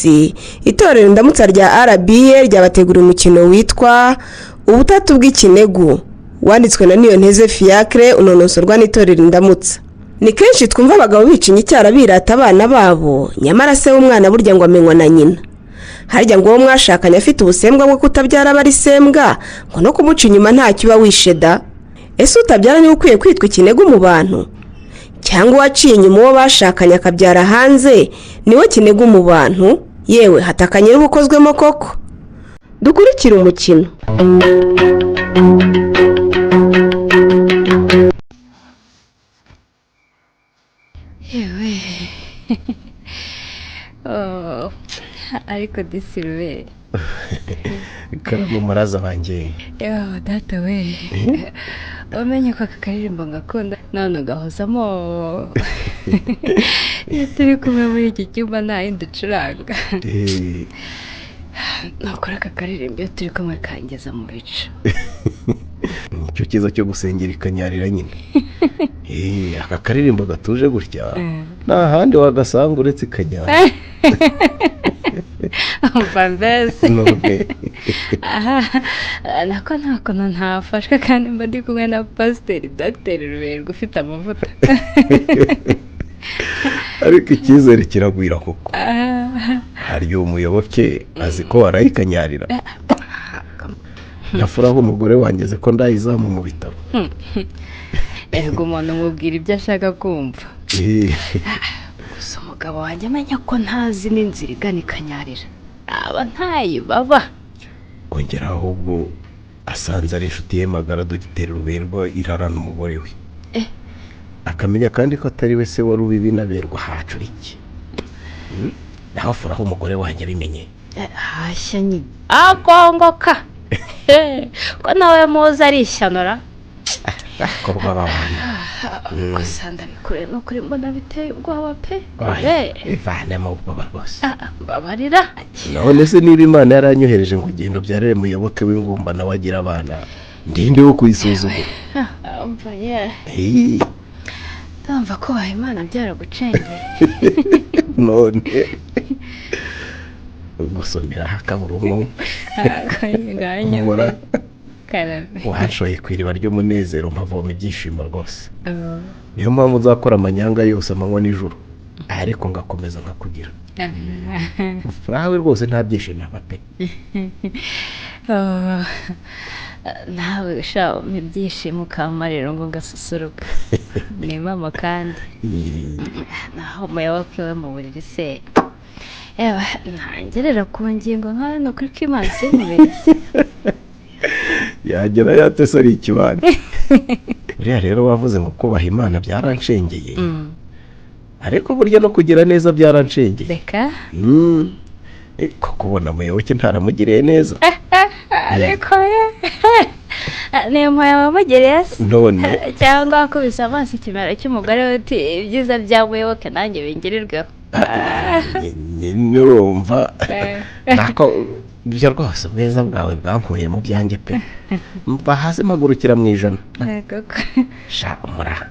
munsi itorero Indamutsa rya RBA ryabateguriye umukino witwa Ubutatu bw'ikinegu wanditswe na Niyonteze Fiacre unonosorwa n'itorero Indamutsa. Ni kenshi twumva abagabo bicinye icyara birata abana babo, nyamara se w'umwana burya ngo amenywa na nyina. Harya ngo uwo mwashakanye afite ubusembwa bwo kutabyara bari sembwa ngo no kumuca inyuma nta kiba wisheda. Ese utabyara ni ukwiye kwitwa ikinegu mu bantu? Cyangwa waciye inyuma uwo bashakanye akabyara hanze niwe kinegu mu bantu? Yewe hatakanye n'ubukozwemo koko. Dukurikira umukino. Yewe ariko disiruwe karamu muraza wanjye. Yo data we umenye ko akaririmbo ngakunda none ugahozamo iyo turi kumwe muri iki cyumba nta yindi ucuranga. Nakora akaririmbo iyo turi kumwe kangeza mu bicu. Nicyo cyiza cyo gusengera ikanyarira nyine. Aka karirimbo gatuje gutya nta handi wagasanga uretse ikanyara. Mbese nako ntafashwe kandi mba ndi kumwe na pasiteri Dr. Ruberwa ufite amavuta. Ariko icyizere kiragwira koko. Hari umuyoboke azi ko warayikanyarira. Nyafuraho umugore wangeze ko ndayizamu mu bitabo. Ego umuntu mubwira ibyo ashaka kumva. Gusa umugabo wanjye amenya ko ntazi n'inzira igana ikanyarira. Aba ntayibaba. Kongera ahubwo asanze ari inshuti ye magara Dr. Ruberwa irarana umugore we. Akamenya kandi ko atari we se wari ubibi naberwa hacura iki. Naho furaho umugore wanjye abimenye. Hashya nyine. Akongoka. Ko nawe muzi ari ishanora. Korwa babana. Gusa ndabikure no kuri mbona biteye ubwoba pe. Ivana mu baba bose. Babarira. None se niba Imana yaranyohereje ngo ugende byarere muyoboke w'ingumba nawe agira abana. Ndinde wo kuyisuzugura. Umva ye. Ndumva ko Imana byaragucengeye. None. Gusomera hakaburumwe. Akayinganya. Washoye kwiriba ryo munezero mpavoma ibyishimo rwose. Niyo mpamvu uzakora amanyanga yose amanywa n'ijoro. Ariko ngakomeza ngakugira. Furawe rwose nta byishimo abape. Nawe ushaho ibyishimo kamariro ngo gasusuruka. Ni mama kandi. Naho umuyoboke we mu buriri se. Ntangerera ku ngingo nka no kuri Imana simubeshye. Yagera yatese ari ikibane. Uriya rero wavuze ngo kubaha Imana byaranshengeye. Ariko burya no kugira neza byaranshengeye. Reka. Ko kubona muyoboke ntaramugiriye neza. Ariko niyo mpamugiriye se. None. Cyangwa kubisa amaso ikimera cy'umugore we uti ibyiza bya muyoboke nanjye bingirirweho. Nurumva nako byo rwose ubwiza bwawe bwankuye mu byanjye pe. Mva hasi magurukira mu ijana. Sha umura.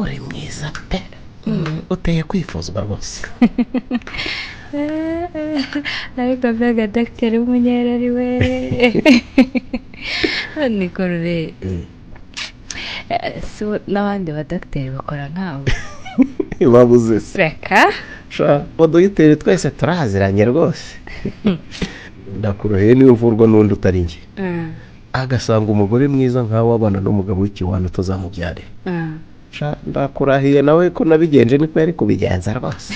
Uri mwiza pe. Uteye kwifuzwa rwose. Ariko mbega Dr. Umunyerari we. Nikorore. So n'abandi ba Dr. bakora nkawe. Babuze se. Reka. Sha Dr. twese turaziranye rwose. Ndakuroheye niwe uvurwa n'undi utari nge. Agasanga umugore mwiza nkawe abana n'umugabo w'ikiwano tuzamubyare. Sha ndakurahiye nawe ko nabigenje niko yari kubigenza rwose.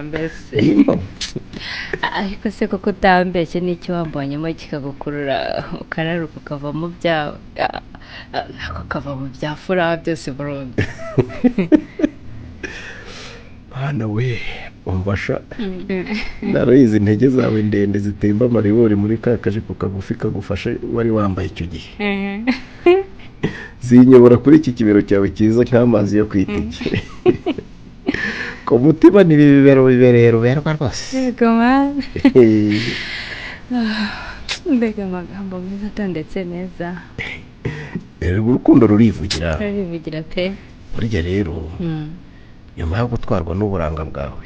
Mbese. Ariko se koko utambeshye n'icyo wambonyemo kikagukurura ukararuka ukava mu byawe. Nako kava mu bya furaha byose burundu. Hana we umvasha. Naroyize intege zawe ndende zitemba amaribori muri ka kajipo kagufi kagufashe wari wambaye icyo gihe. Zinyobora kuri iki kibero cyawe cyiza nk'amazi yo kwitike. Ko mutima nibibero biberero berwa rwose. Yego man. Mbega amagambo meza atondetse neza. Urukundo rurivugira. Rurivugira pe. Burya rero nyuma yo gutwarwa n'uburanga bwawe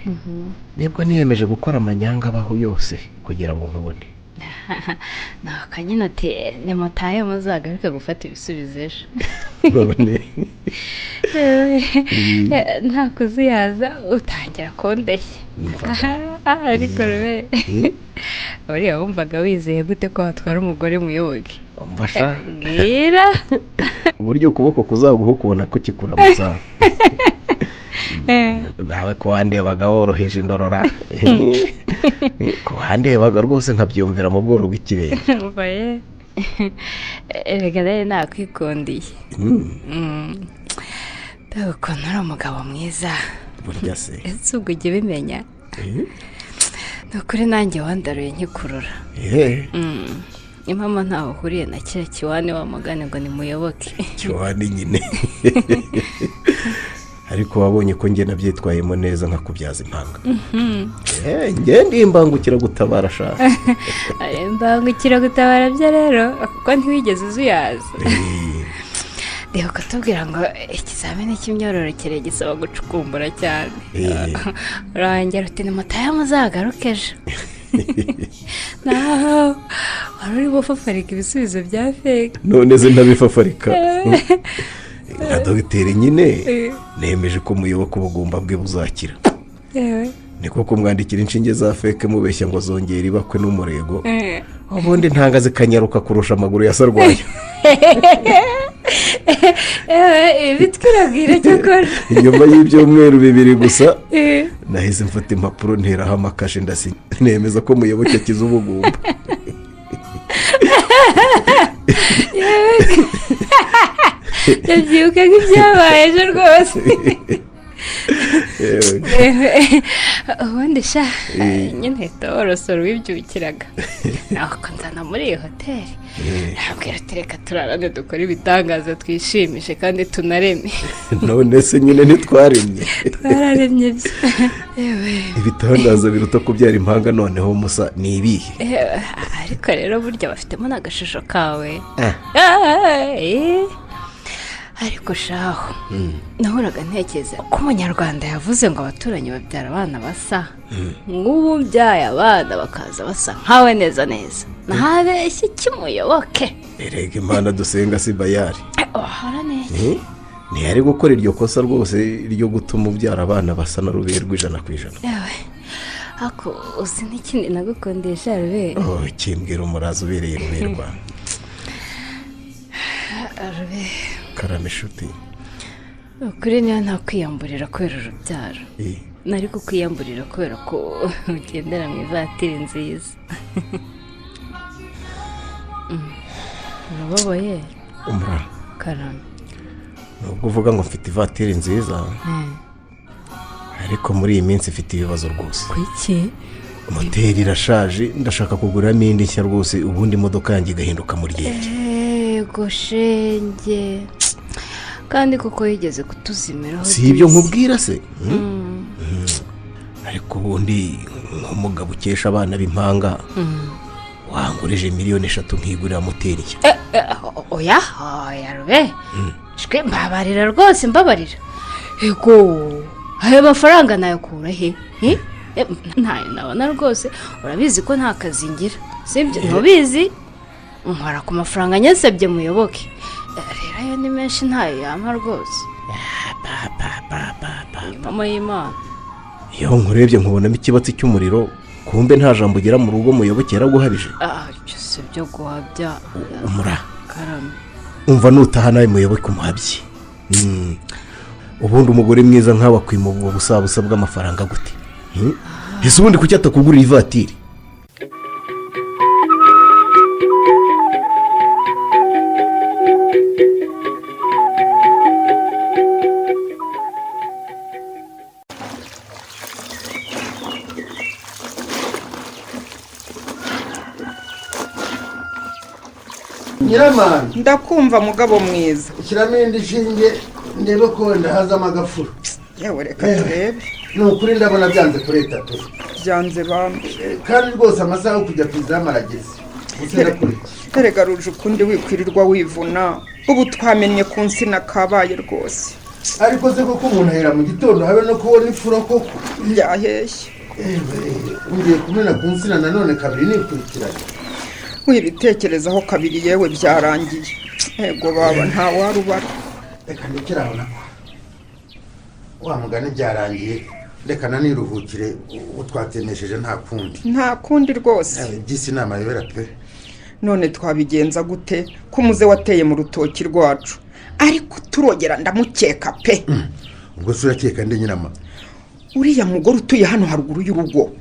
nibwo niyemeje gukora amanyanga abaho yose kugira ngo nkubone. naka nyine ati nimutahe muzagaruke gufata ibisubizo ejo. none nta kuzuyaza utangira kondeshya. ariko rube uriya wumvaga wizeye gute ko watwara umugore muyoboke? mbasha mbwira uburyo ukuboko kuzaguha ukubona ko kikuramutsa. nawe ko wandebaga woroheje indorora ko wandebaga rwose nkabyumvira mu bworo bw'ikirere. mbaye erega rero nakwikundiye. dore ukuntu uri umugabo mwiza. burya se ese ubwo ujya ubimenya? ni ukuri nanjye wandaruye nkikurura. impamvu ntaho uhuriye na kiriya kiwane wa mugani ngo nimuyoboke. kiwane nyine. ariko wabonye ko njye nabyitwayemo neza nkakubyaza impanga. njye ndimbangukira gutabara shaka. imbangukira gutabara byo rero kuko ntiwigeze uzuyaza. reba ukatubwira ngo ikizamini cy'imyororokere gisaba gucukumbura cyane. urangera uti nimutahe muzagaruke ejo. naho wari uri bufafarika ibisubizo bya feke. none se ndabifafarika. nka dogiteri nyine nemeje ko muyoboka ubugumba bwe buzakira. niko kumwandikira inshinge za feke mubeshya ngo zongera ibakwe n'umurego. ubundi ntanga zikanyaruka kurusha amaguru ya sarwayo. bitwirabwira cyakora. inyuma y'ibyumweru 2 gusa nahise mfata impapuro nteraho amakashe ndasinya nemeza ko muyoboke akiza ubugumba. yabyibuka nk'ibyabaye ejo rwose. ubundi sha nyine torosoro wibyukiraga naho nzana muri iyi hoteli nabwira ati reka turarane dukore ibitangaza twishimishe kandi tunareme. none se nyine ntitwaremye. twararemye byo. ibitangaza biruta kubyara impanga noneho musa ni ibihe? ariko rero burya bafitemo n'agashusho kawe. ariko shaho nahoraga ntekereza ko umunyarwanda yavuze ngo abaturanyi babyara abana basa. nk'ubu mbyaye abana bakaza basa nkawe neza neza. ntabeshye kimuyoboke. erega imana dusenga si bayari. ohora neza. ntiyari gukora iryo kosa rwose ryo gutuma ubyara abana basa na ruberwa 100%. ako uzi n'ikindi nagukundisha rube. kimbwira umuraza ubereye ruberwa. rube karame shuti. ukuri niyo nta kwiyamburira kubera urubyaro. nari kukwiyamburira kubera ko ugendera mu ivatiri nziza. urababaye? umura karame. nubwo uvuga ngo mfite ivatiri nziza ariko muri iyi minsi mfite ibibazo rwose. kuki? moteri irashaje ndashaka kuguramo indi nshya rwose ubundi imodoka yanjye igahinduka mu ryenge. yego shenge kandi kuko yigeze kutuzimiraho. si ibyo nkubwira se? ariko ubundi nk'umugabo ukesha abana b'impanga wangurije 3 miliyoni nkigurira moteri nshya. oya rube shwe mbabarira rwose mbabarira. yego ayo mafaranga nayakura he? ntayo nabona rwose. urabizi ko nta kazi ngira sibyo? ntubizi nkora ku mafaranga nyasabye muyoboke. rero ayo ni menshi ntayo yampa rwose. mama y'Imana. iyo nkurebye nkubonamo ikibatsi cy'umuriro kumbe nta jambo ugera mu rugo muyoboke yaraguhabije. byose byo guhabya. umura karame. umva nutaha nawe muyoboke umuhabye. ubundi umugore mwiza nkawe akwima ubwo busabusa bw'amafaranga gute? ese ubundi kuki atakugurira ivatiri? nyiramana ndakumva mugabo mwiza. ushyiramo indi shinge ndebe ko wenda hazamo agafuro. yewe reka turebe. ni ukuri ndabona byanze kuri 3. byanze bambi. kandi rwose amasaha yo kujya ku izamu arageze. usenda kuri erega ruje ukundi wikwirirwa wivuna. ubu twamenye ku nsina kabaye rwose. ariko se koko umuntu ahera mu gitondo habe no kubona ifuro koko byaheshye. ngiye kumena ku nsina nanone kabiri nikurikiranye. Wibitekerezaho kabiri yewe byarangiye. Ego baba nta warubara. Reka ndekeraho nako wa mugani byarangiye, reka naniruhukire utwatemesheje nta kundi. Nta kundi rwose. Byisi inama yobera pe. None twabigenza gute ko umuze wateye mu rutoki rwacu, ariko turogera ndamukeka pe. Ubwo surakeka ndi nyirama. Uriya mugore utuye hano haruguru y'urugo.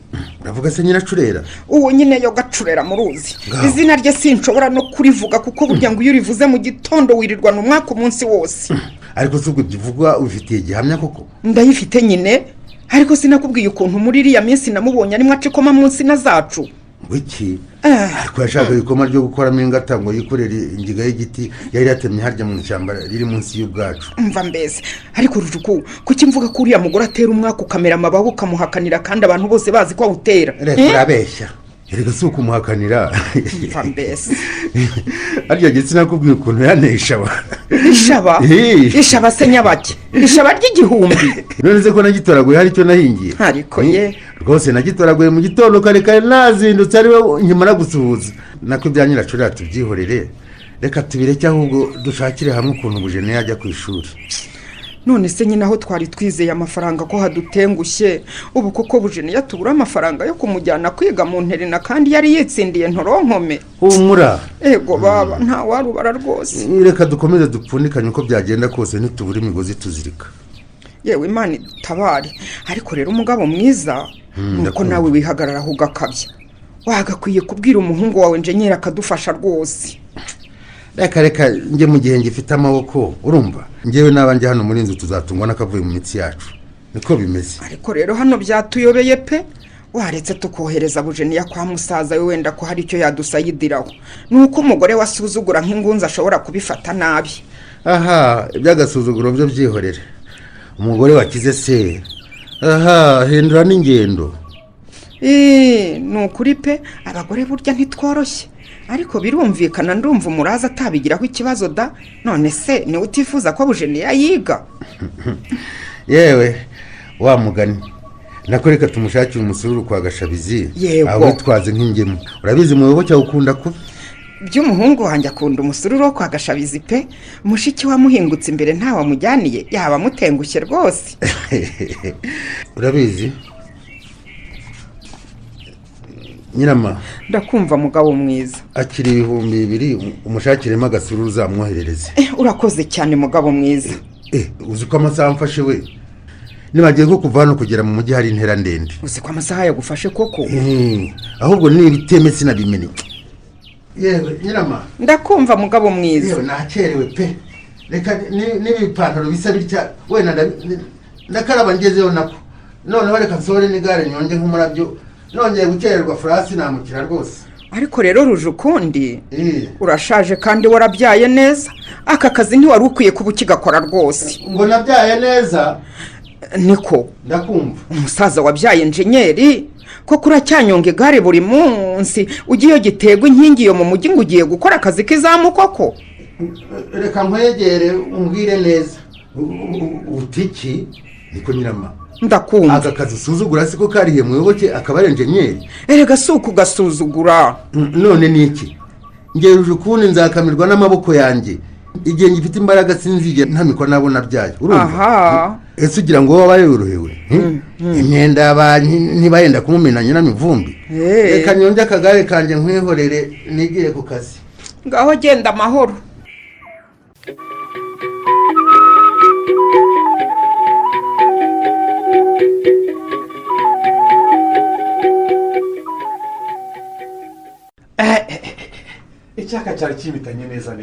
Uravuga se nyiracurera? Uwo nyine yo gacurera mu ruzi. Izina rye sinshobora no kurivuga kuko burya ngo iyo urivuze mu gitondo wirirwana umwaka umunsi wose. Ariko se ubwo bivugwa ubifitiye gihamya koko? Ndayifite nyine, ariko sinakubwiye ukuntu muri iriya minsi namubonye arimo acikoma munsi na zacu. Wiki? Ariko yashaka ikoma ryo gukoramo ingata ngo yikorere ingiga y'igiti yari yatemye harya mu ishyamba riri munsi y'ubwacu. Umva mbese, ariko rujuku kuki mvuga ko uriya mugore atera umwaka ukamera amabaho ukamuhakanira kandi abantu bose bazi ko awutera? Reka urabeshya. Erega si ukumuhakanira. Umva mbese. Arya gitsi nakubwiye ukuntu yanesha wa. Ishaba? Ishaba se nyabaki? Ishaba ry'igihumbi. None se ko nagitoraguye hari icyo nahingiye? Ariko ye. Rwose nagitoraguye mu gitondo kare nazindutse ariwe nkimara gusuhuza. Nako bya nyiracurera tubyihorere. Reka tubireke ahubwo dushakire hamwe ukuntu Bujene yajya ku ishuri. None se nyine aho twari twizeye amafaranga ko hadutengushye, ubu koko Bujene yatubura amafaranga yo kumujyana kwiga mu nterina kandi yari yitsindiye ntoronkome. Humura. Ego baba nta warubara rwose. Reka dukomeze dupfundikanye uko byagenda kose ntitubure imigozi tuzirika. Yewe Imana itabare, ariko rero umugabo mwiza nuko nawe wihagararaho ugakabya. Wagakwiye kubwira umuhungu wawe Enjenyeri akadufasha rwose. Reka njye mu gihe ngifite amaboko urumva ngewe nabanje hano muri inzu tuzatungwa n'akavuye mu mitsi yacu. Niko bimeze. Ariko rero hano byatuyobeye pe. Waretse tukohereza Bujene ya kwa musaza we wenda ko hari icyo yadusayidiraho. Nuko umugore wasuzugura nk'ingunza ashobora kubifata nabi. Aha, ibyagasuzuguro byo byihorere. Umugore wakize se. Aha, hindura n'ingendo. Nukuri pe, abagore burya ntitworoshye. Ariko birumvikana ndumva umuraza atabigiraho ikibazo da. None se ni utifuza ko Bujene yayiga? Yewe wa mugani. Nakoreka tumushakira umusururu kwa Gashabizi. Aho twaze nk'ingemu. Urabizi mu yoboke ukunda kubi. By'umuhungu wanjye akunda umusururu kwa Gashabizi pe. Mushiki wamuhingutse imbere nta wamujyaniye yaba mutengushye rwose. Urabizi? Nyirama, ndakumva mugabo mwiza. Akiri 2,000 umushakiremo agasururu zamwoherereze. Urakoze cyane mugabo mwiza. Uzi ko amasaha mfashe we. Nibagiye ko kuva hano kugera mu mujyi hari intera ndende. Uzi ko amasaha yagufashe koko? Ahubwo ni ibiteme sinabimenye. Yewe Nyirama. Ndakumva mugabo mwiza. Yewe nakerewe pe. Reka n'ibipantaro bisa bitya wenda ndakaraba ngezeyo nako. None reka nsore n'igare nyonge nk'umurabyo. Nongeye gukererwa Frasi namukira rwose. Ariko rero Rujukundi urashaje kandi warabyaye neza. Aka kazi ntiwari ukwiye kuba ukigakora rwose. Ngo nabyaye neza. Niko ndakumva. Umusaza wabyaye Enjenyeri ko kuracyanyonga igare buri munsi ugiye gitegwa inkingi yo mu mujyi ngo ugiye gukora akazi kizamu koko. Reka nkwegere umbwire neza. Utiki niko Nyirama. Ndakumva. Aka kazi usuzugura siko kariye mu yoboke akaba ari Enjenyeri. Erega suku gasuzugura. None niki? Ngewe Rujukundi nzakamirwa n'amaboko yanjye. Igihe ngifite imbaraga sinzige ntamikwa nabo nabyaye. Aha. Ese ugira ngo wabaye uruhewe? Imyenda y'abantu ntibayenda kumumenanya n'amivumbi. Reka nyonge akagare kanje nkwihorere nigire ku kazi. Ngaho genda amahoro. Icyaka cyari kimitanye neza.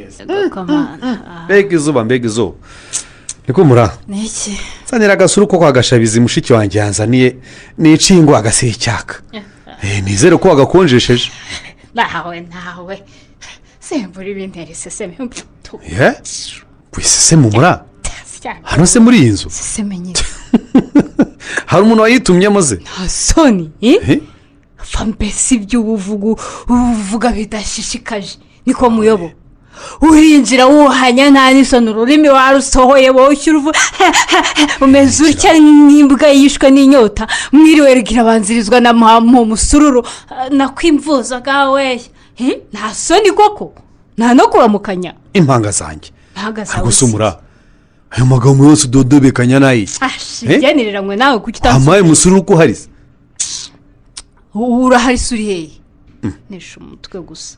Mbega izuba. Niko mura. Niki? Sanira agasuru ko kwa Gashabizi mushiki wanjye yanzaniye n'icingwa agasiye icyaka. Nizere ko wagakonjesheje. Nawe. Sembura ibinteri seseme. Kwiseseme mura. Hano se muri iyi nzu. Seseme nyine. Hari umuntu wayitumye maze. Soni. Fa mbese ibyo uvuga bidashishikaje. Niko muyobo. urinjira wuhanya nta n'isoni ururimi warusohoye woshye uruvu umeze utya n'imbwa yishwe n'inyota mwiriwe rirabanzirizwa na mu musururu nakwimvuza gawe nta soni koko nta no kuramukanya impanga zanjye mpagaze gusumura ayo magambo yose udodobekanya n'ayiki byaniranywe nawe kuki amaye musururu ko uhari urahari se uri hehe nishe umutwe gusa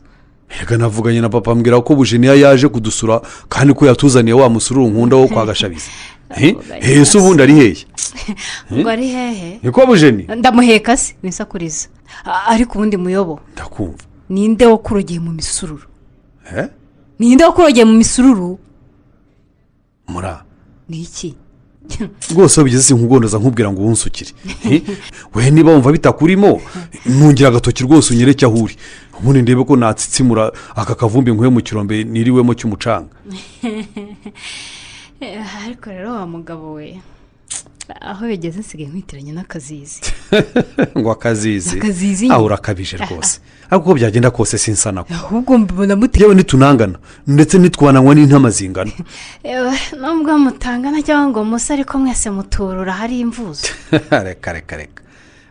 reka navuganye na papa ambwira ko bujeniya yaje kudusura kandi ko yatuzaniye wa musururu nkunda wo kwa gashabizi hese ubundi ari hehe ngo ari hehe niko bujeni ndamuheka se wisakuriza ariko ubundi muyobo ndakumva ninde wakurogeye mu misururu ninde wakurogeye mu misururu mura ni iki rwose wabigeze sinkubwonoza nkubwira ngo uwunsukire we niba wumva bitakurimo ntungira agatoki rwose unyereke aho uri ubundi ndebe ko natsitsimura aka kavumbi nkuye mu kirombe niriwemo cy'umucanga ariko rero wa mugabo we aho bigeze nsigaye nkwitiranye n'akazizi ngo akazizi akazizi aho urakabije rwose ariko uko byagenda kose sinsa nako ahubwo mbibona mute yewe nitunangana ndetse nitwananywa n'intama zingana nubwo mutangana cyangwa ngo musa ariko mwese muturura hari imvuzo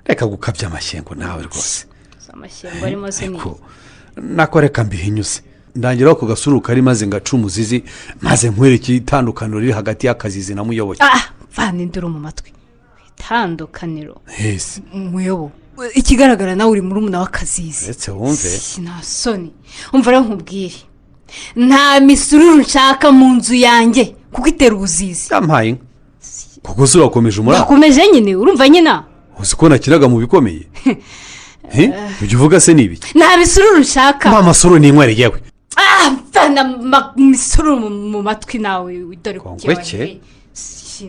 reka gukabya amashyengo nawe rwose amashyengo arimo se ni nako reka mbihinyuze ndangiraho ku gasuru kari maze ngaca umuzizi maze nkwereke itandukaniro riri hagati y'akazizi na muyoboke vana induru mu matwi itandukaniro hese muyobo ikigaragara nawe uri muri umuna w'akazizi ndetse wumve nta soni umva rero nkubwire nta misururu nshaka mu nzu yanjye kuko itera ubuzizi yampaye inka kuko se urakomeje umurava urakomeje nyine urumva nyina uzi ko nakiraga mu bikomeye ujya uvuga se ni ibiki nta misururu nshaka nta masoro n'inywere yewe mvana misururu mu matwi nawe dore kongweke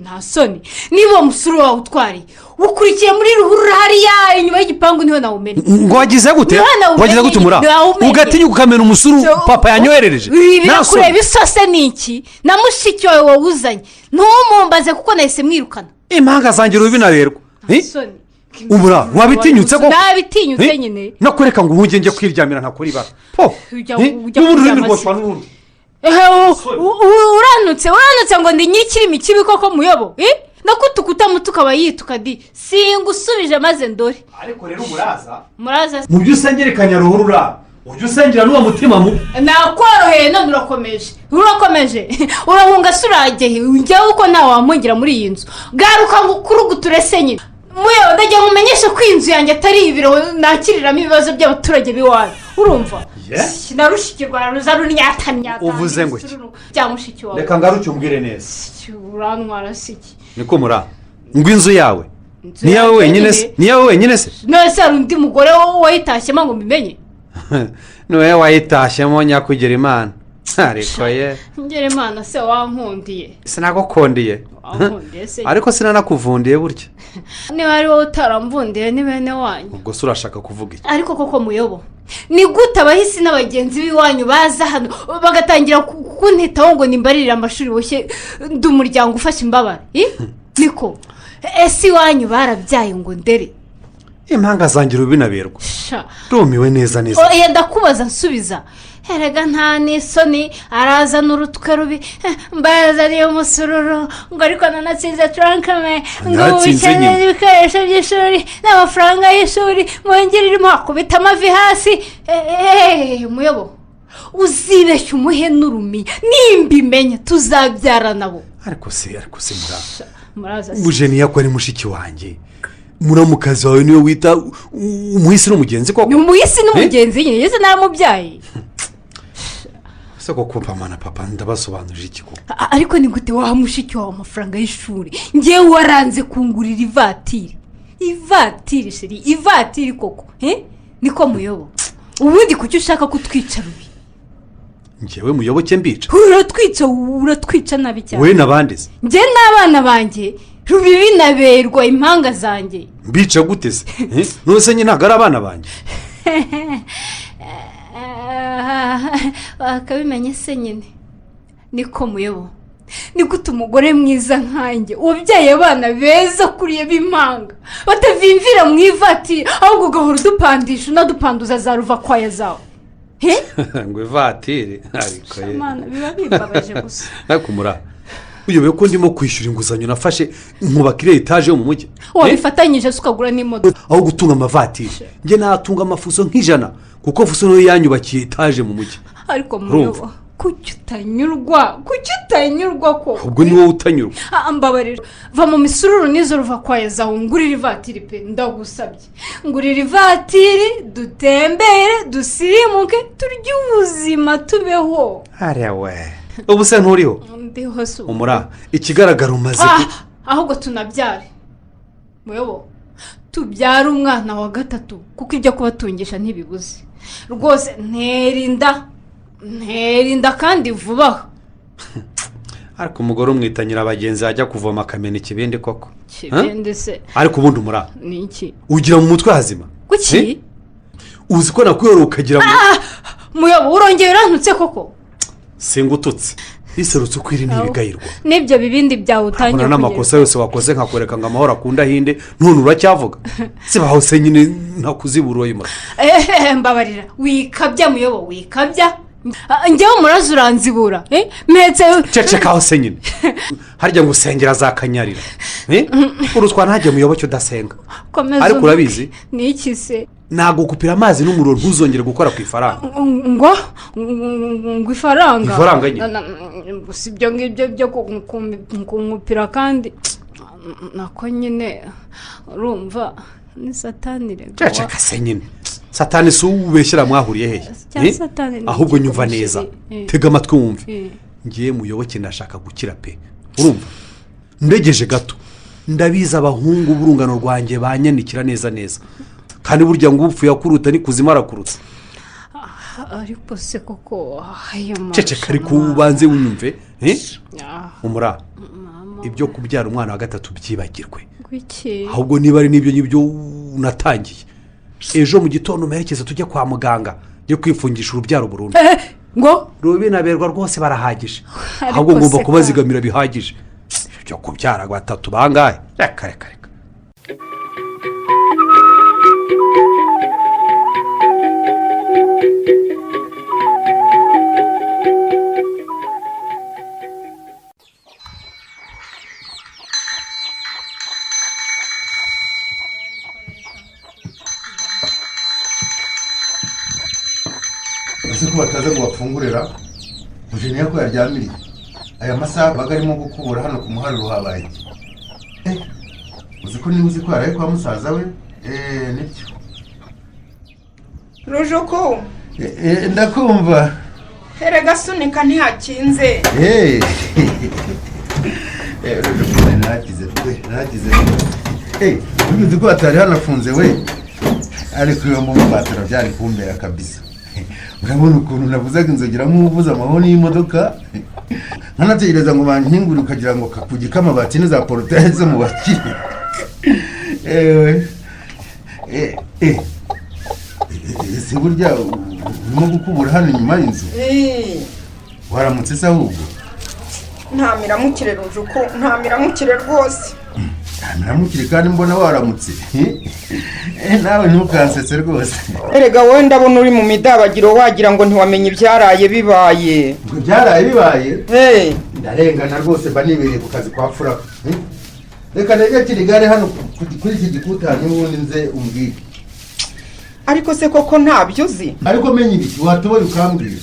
nta soni niba uwo musuru wawe utwariye ukurikiye muri ruhurura hariya inyuma y'igipangu niho nawumenye ngo wagize gute wagize gute umura ugatinya ukamena umusuru papa yanyoherereje birakureba isose ni iki na mushiki wawe wawuzanye ntumumbaze kuko nahise mwirukana impanga zanjye rubinarerwa ubura wabitinyutse koko nabitinyutse nyine no kureka ngo uhuge njye kwiryamira ntakora ibara n'ubundi ururimi rwoswa n'ubundi uranutse ngo ndi nyirikirimi kibi koko muyobo nakutukuta mutu ukaba yituka di singusubije maze ndore ariko rero umuraza mu byo usengerekanya ruhurura ujya usengera n'uwo mutima mu nakworoheye none urakomeje urahunga se urageye njyewe uko ntawe wamungira muri iyi nzu garuka ngo ukuruguture se nyine muyobo ndagira ngo umenyeshe ko inzu yanjye atari ibiro nakiriramo ibibazo by'abaturage b'iwanyu urumva narushikirwa ruza runyatanya uvuze ngo iki byamushiki wawe reka ngaruke umbwire neza urantwara se iki niko mura ngo inzu yawe ni yawe wenyine se nose hari undi mugore wayitashyemo ngo mbimenye niwe wayitashyemo nyakugera imana ariko ye ngera imana se wankundiye sinagukundiye ariko sinanakuvundiye burya niba ari wowe utaramvundiye ni bene wanyu ubwo se urashaka kuvuga iki ariko koko muyobo ni gute abahisi n'abagenzi b'iwanyu baza hano bagatangira kuntitaho ngo nimbarire amashuri boshye ndi umuryango ufashe imbabare niko ese iwanyu barabyaye ngo ndere impanga zanjye rubinaberwa rumiwe neza ndakubaza nsubiza herega nta n'isoni arazana urutwe rubi mbazaniye umusururu ngo ariko nanatsinze turankame ngo ukeneye ibikoresho by'ishuri n'amafaranga y'ishuri mwongere irimo akubita amavi hasi muyobo uzibeshye umuhe n'urumiya nimba imenye tuzabyara nabo ariko se muraza bujeniya ko ari mushiki wanjye muramukazi wawe niwe wita umuhisi n'umugenzi koko ni umuhisi n'umugenzi nyine yese naramubyaye se ko kumpamana papa ndabasobanurira iki koko ariko ni gute waha mushiki wawe amafaranga y'ishuri ngewe waranze kungurira ivatiri sheri ivatiri koko niko muyobo ubundi kuki ushaka kutwica rubi ngewe muyoboke mbica uratwica nabi cyane we n'abandi se nge n'abana banjye rubi binaberwa impanga zanjye mbica gute se nose nyine ntabwo ari abana banjye bakabimenye se nyine niko muyobo ni gute umugore mwiza nkanjye wabyaye abana beza kuriye b'impanga batavimvira mu ivatiri ahubwo ugahora udupandisha unadupanduza za ruvakwaya zawe ngo ivatiri ariko ye Mana, biba bibabaje gusa. ariko mura uyobewe ko ndimo kwishyura inguzanyo nafashe nkubakire etaje yo mu mujyi wabifatanyije se ukagura n'imodoka aho gutunga amavatiri njye natunga amafuso nk'ijana kuko fuso niyo yanyubakiye etaje mu mujyi ariko muyobo kuki utanyurwa ko ubwo ni wowe utanyurwa mbabarira va mu misururu n'izo ruva kwa yezaho ngurira ivatiri pe ndagusabye ngurira ivatiri dutembere dusirimuke turye ubuzima tubeho we ubu se nturiho ndiho se umura ikigaragara umaze ahubwo tunabyare muyobo tubyara umwana wa gatatu kuko ibyo kubatungisha ntibibuze rwose nterinda kandi vuba ariko umugore umwita nyirabagenzi ajya kuvoma akamena ikibindi koko kibindi se ariko ubundi umura ni iki ugira mu mutwe hazima kuki uzi ko nakuyora ukagira muyobo urongeye urantutse koko singututse biserutse uko iri ntibigayirwa n'ibyo bibindi byawe utangiye kugira n'amakosa yose wakoze nkakoreka ngo amahoro akunda ahinde none uracyavuga sibaho se nyine ntakuzibura uyimura mbabarira wikabya muyobo wikabya njyewe murazi uranzibura mpetse cecekaho se nyine harya ngo usengera azakanyarira urutwa ntajya muyoboke udasenga ariko urabizi ni iki se nagukupira amazi n'umuriro ntuzongere gukora ku ifaranga ngo ifaranga nyine si ibyo ngibyo byo kunkupira kandi nako nyine urumva ni satani rero ceceka se nyine satani si ubeshyira mwahuriye hehe ahubwo nyumva neza tega amatwi wumve ngiye muyoboke ndashaka gukira pe urumva ndegeje gato ndabizi abahungu b'urungano rwanjye banyanikira neza kandi burya ngo upfuye akuruta n'ikuzimu arakurutse ariko se koko ceceka ariko ubanze wumve umura ibyo kubyara umwana wa gatatu byibagirwe ahubwo niba ari n'ibyo unatangiye ejo mu gitondo umerekeza tujye kwa muganga yo kwifungisha urubyaro burundu ngo rubinaberwa rwose barahagije ahubwo ngomba kubazigamira bihagije ibyo kubyara batatu bangahe reka ese ko bataza ngo bafungurira mujeniya ko yaryamiriye aya masaha baga arimo gukubura hano ku muharuro habaye uzi ko niba uzi ko yaraye kwa musaza we nibyo rujuku ndakumva erega sunika ntihakinze rujuku narakize uzi ko hatari hanafunze we ariko iyo mu batara byari kumbera kabisa urabona ukuntu navuzaga inzogera nk'uvuza amahoni y'imodoka nkanategereza ngo bankingure ukagira ngo kakugike amabati n'iza porutaye zo mu bakire ese burya urimo gukubura hano inyuma y'inzu waramutse se ahubwo nta miramukire rujuku nta miramukire rwose nta miramukire kandi mbona waramutse nawe ntukansetse rwose erega wowe ndabona uri mu midabagiro wagira ngo ntiwamenye ibyaraye bibaye ngo byaraye bibaye ndarengana rwose mba nibereye ku kazi kwa furaka reka negekire igare hano kuri iki gikuta n'ubundi nze umbwire ariko se koko ntabyo uzi ariko menya ibiki watoboye ukambwira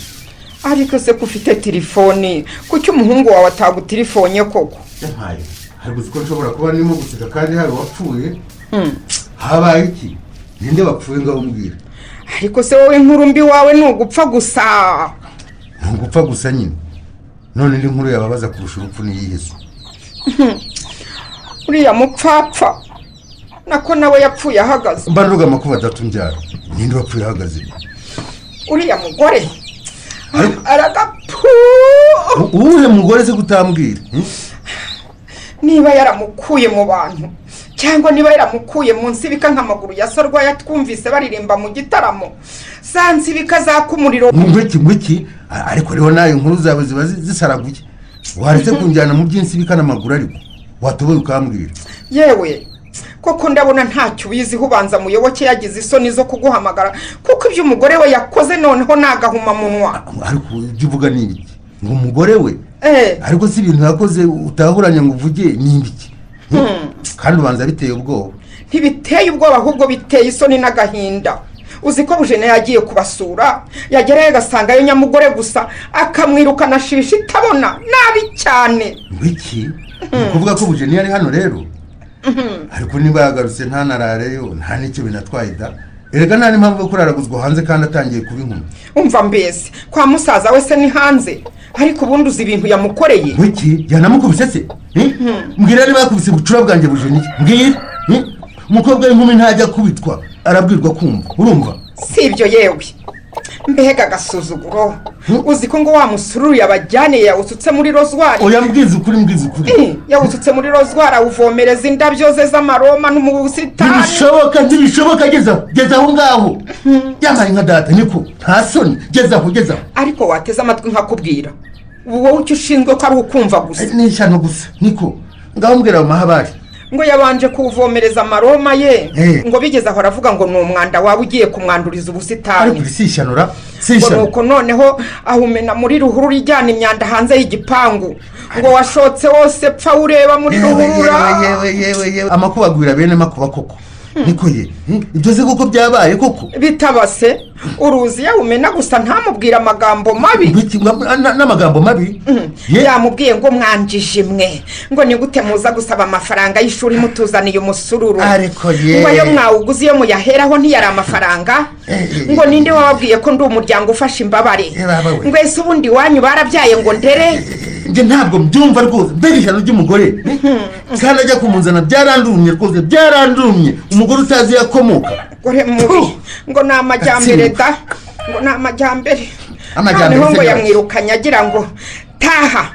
ariko se ko ufite telefoni kuki umuhungu wawe atagutelefonye koko yampaye hari uzi ko nshobora kuba ndimo guseka kandi hari uwapfuye habaye iki ninde wapfuye ngo umbwire ariko se wowe nkuru mbi wawe ntugupfa gusa ntugupfa gusa nyine none indi nkuru yababaza kurusha urupfu niyihezo uriya mupfapfa nako nawe yapfuye ahagaze mba nruga amakuba atatu mbyara ninde wapfuye ahagaze uriya mugore aragapfu uwuhe mugore se kutambwira niba yaramukuye mu bantu cyangwa niba yaramukuye mu nsibika nk'amaguru ya sorwa yatwumvise baririmba mu gitaramo za nsibika zaka umuriro ngwiki ariko rero nayo inkuru zawe ziba zisaraguye waretse kunjyana mu by'insibika n'amaguru ariko watoboye ukambwira yewe koko ndabona ntacyo ubiziho ubanza muyoboke yagize isoni zo kuguhamagara kuko ibyo umugore we yakoze noneho nagahuma munwa. ariko ibyo uvuga ni ibiki ngo umugore we ariko si ibintu yakoze utahuranya ngo uvuge ni ibiki kandi ubanza biteye ubwoba. Ntibiteye ubwoba ahubwo biteye isoni n'agahinda. Uzi ko Bujene yagiye kubasura yagerayo agasangayo nyamugore gusa akamwirukana shishi itabona nabi cyane. Wiki kuvuga ko Bujene yari hano rero ariko niba yagarutse ntanarareyo nta n'icyo binatwaye da. Erega nta n'impamvu yo kuraraguzwa hanze kandi atangiye kuba inkumi. Umva mbese kwa musaza we se ni hanze ariko ubundi uzi ibintu yamukoreye. Wiki yanamukubise se mbwira niba yakubise bucura bwanjye Bujene mbwira umukobwa w'inkumi ntajya kubitwa arabwirwa kumva urumva. Si ibyo yewe mbega agasuzuguro. Uzi ko ngo wa musururu yabajyane yawusutse muri rozwari. Oya mbwiza ukuri yawusutse muri rozwari awuvomereza indabyo ze z'amaroma n'umubusitani. Ntibishoboka geza aho ngaho yamaye nka data niko nta soni geza aho ariko wateze amatwi nkakubwira wowe icyo ushinzwe ko ari ukumva gusa ni ishyano gusa niko ngaho mbwira amahabari ngo yabanje kuvomereza amaroma ye ngo bigeze aho aravuga ngo ni umwanda waba ugiye kumwanduriza ubusitani. ariko sishanura nuko noneho ahumena muri ruhurura ijyana imyanda hanze y'igipangu ngo washotse wose pfa ureba muri ruhurura. yewe amakuba agwira bene makuba koko niko ibyo se koko byabaye koko bitabase uruzi yawumena gusa ntamubwira amagambo mabi. n'amagambo mabi yamubwiye ngo mwanjije imwe ngo ni gute muza gusaba amafaranga y'ishuri mutuzaniye umusururu ariko ngo ayo mwawuguze iyo muyaheraho ntiyari amafaranga ngo ninde wababwiye ko ndi umuryango ufasha imbabare ngo ese ubundi wanyu barabyaye ngo ndere. nje ntabwo mbyumva rwose mbega ishyano ry'umugore kandi ajya kumunzana byarandumye rwose byarandumye umugore utazi yakomoka gore mubi ngo ni amajyambere da ngo ni amajyambere noneho ngo yamwirukanye agira ngo taha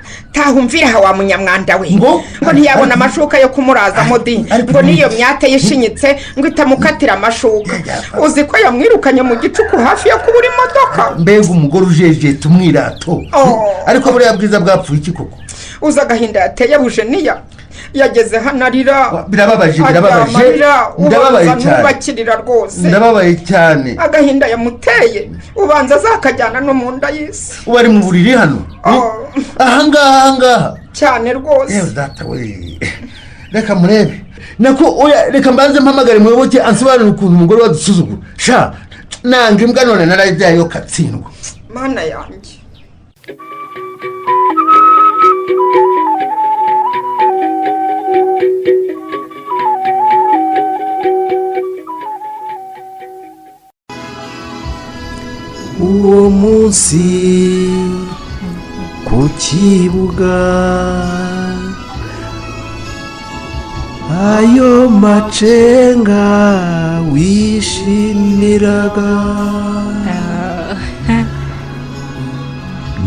umvira aha wa munyamwanda we ngo ntiyabona amashuka yo kumurazamo di ngo niyo myate yishinyitse ngo itamukatira amashuka. uzi ko yamwirukanye mu gicuku hafi yo kubura imodoka. mbega umugore ujeje tumwirato ariko buriya bwiza bwapfuye iki koko. uzi agahinda yateye Bujeniya yageze hano arira birababaje ndababaye cyane agahinda yamuteye ubanza azakajyana no mu nda y'isi. ubu ari mu buriri hano ahangaha cyane rwose. yewe data we reka murebe nako oya reka mbanze mpamagare muyoboke ansobanurire ukuntu umugore wadusuzugura sha nanga imbwa none narayibyaye yo katsindwa mana yanjye. uwo munsi ku kibuga ayo macenga wishimiraga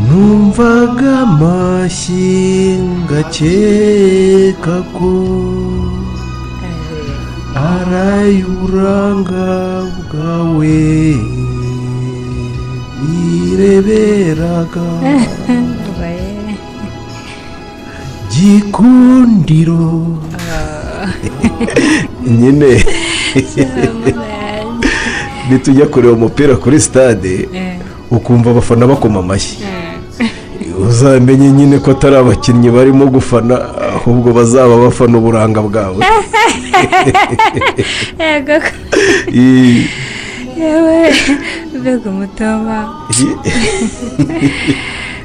numvaga amashyi ngakeka ko arayuranga bwawe bireberaga gikundiro nyine nitujya kureba umupira kuri stade ukumva abafana bakoma amashyi uzamenye nyine ko atari abakinnyi barimo gufana ahubwo bazaba bafana uburanga bwawe. yewe mbega umutoma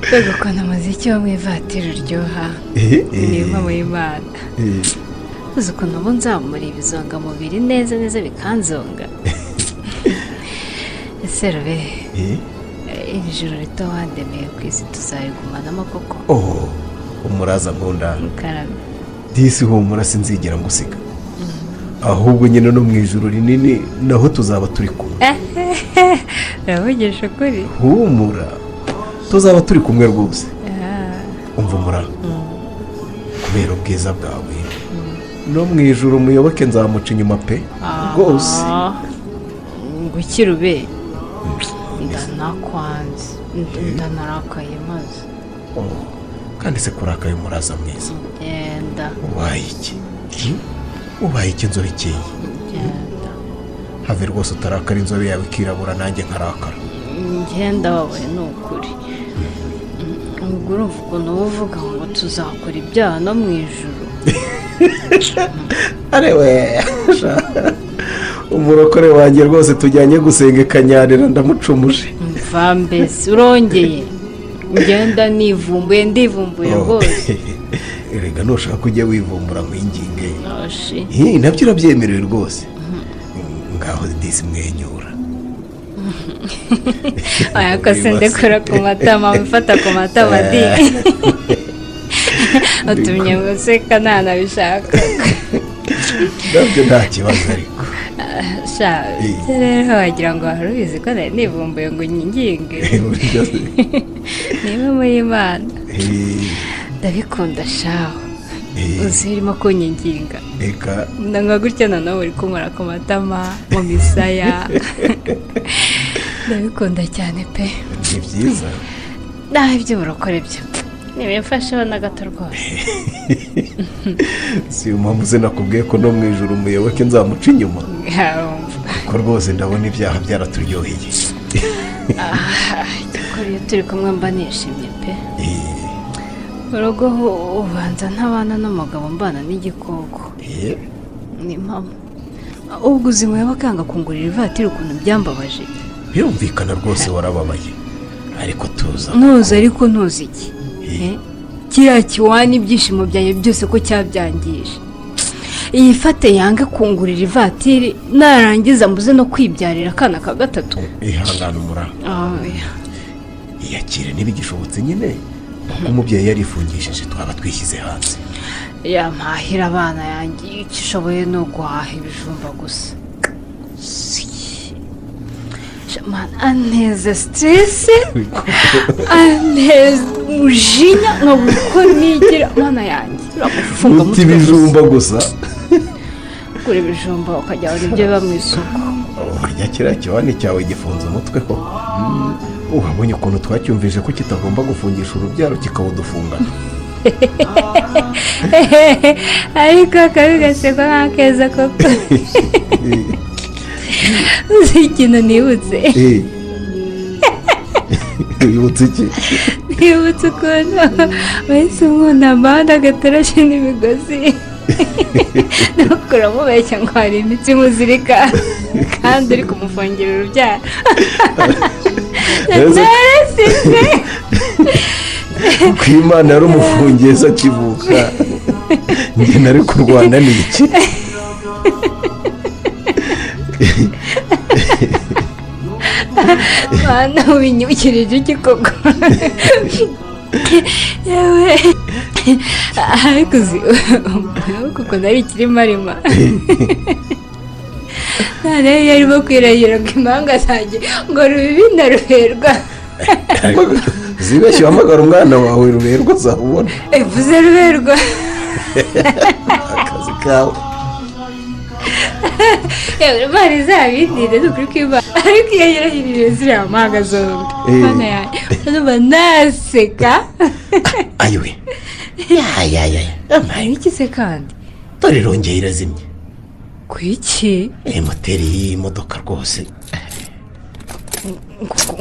mbega ukuntu umuziki wo mu ivatiri uryoha niba mu imana uzi ukuntu ubu nzamura ibizongamubiri neza bikanzonga. ese rube iri joro rito wandemeye ku isi tuzayigumanamo koko. umuraza nkunda disi humura sinzigera ngusiga ahubwo nyine no mu ijuru rinini naho tuzaba turi kumwe. uravugisha ukuri humura tuzaba turi kumwe rwose. umva umura kubera ubwiza bwawe no mu ijuru umuyoboke nzamuca inyuma pe rwose. ngo ikirube ndanakwanze ndanarakaye maze kandi se kurakaye umuraza mwiza genda waye iki ubaye iki inzobe ikeye have rwose utarakara inzobe yawe ikirabura nanjye nkarakara ngenda wabaye ni ukuri ubwo urumva ukuntu uba uvuga ngo tuzakora ibyaha no mu ijoro arewe umurokore wanjye rwose tujyanye gusenga ikanyarira ndamucumuje mva mbese urongeye ngenda ndivumbuye rwose erega nushaka ujya wivumbura nkwinginge Oshi. nabyo urabyemerewe rwose ngaho disi mwenyura aya kose ndekora ku matama mfata ku matama di utumye guseka ntanabishaka nabyo nta kibazo ariko rero wagira ngo wari ubizi ko nari nivumbuye ngo nyinginge niba muri imana ndabikunda shaho uzi irimo kunyinginga reka nanga gutya noneho uri kunkora ku matama mu misaya ndabikunda cyane pe ni byiza naho iby'uburokore byo ntibimfasheho na gato rwose si yo mpamvu ze nakubwiye ko no mu ijoro umuyoboke nzamuca inyuma ko rwose ndabona ibyaha byaraturyoheye igikora iyo turi kumwe mba nishimye pe urugo ubanza ntabana n'umugabo mbana n'igikoko ni mama ubwo uzi ngo yabakanga kungurira ivatiri ukuntu byambabaje birumvikana rwose warababaye ariko ntuzi ariko ntuzi iki kiriya kiwani ibyishimo byanjye byose ko cyabyangije iyi fate yange kungurira ivatiri narangiza mbuze no kwibyarira akana ka gatatu ihangane umura iyakire ntibigishobotse nyine kuko umubyeyi yarifungishije twaba twishyize hanze yampahira abana yanjye icyo ushoboye ni uguhaha ibijumba gusa anteza siteresi anteza umujinya nkabura uko nigira abana yanjye uramufunga uti ibijumba gusa gura ibijumba ukajya wabona ibyo biba mu isoko urya kiriya kiwani cyawe gifunze umutwe ko uhabonye ukuntu twacyumvise ko kitagomba gufungisha urubyaro kikawudufungana ariko akabi gasekwa nk'akeza koko uzi ikintu nibutse wibutse iki nibutse ukuntu wahise umwunda amahanda agatarashe n'imigozi ntukura mubeshya ngo hari imitsi imuzirika kandi uri kumufungira urubyaro narasize ku imana yari umufungiye se akivuka njye nari kurwana n'iki mwana winyukirije iki koko yewe ariko uzi kuko nari ikiri marima none yarimo kwirahira ngo impanga zanjye ngo rubibi ndaruherwa zibeshye uhamagara umwana wawe ruberwa azabubona evuze ruberwa akazi kawe yewe mari zabindire dukuri kw'imana ariko iyo yirahirije ziriya mpanga zombi mwana yanjye urumva naseka ayiwe hari iki se kandi dore irongeye irazimye ku iki moteri y'iyi modoka rwose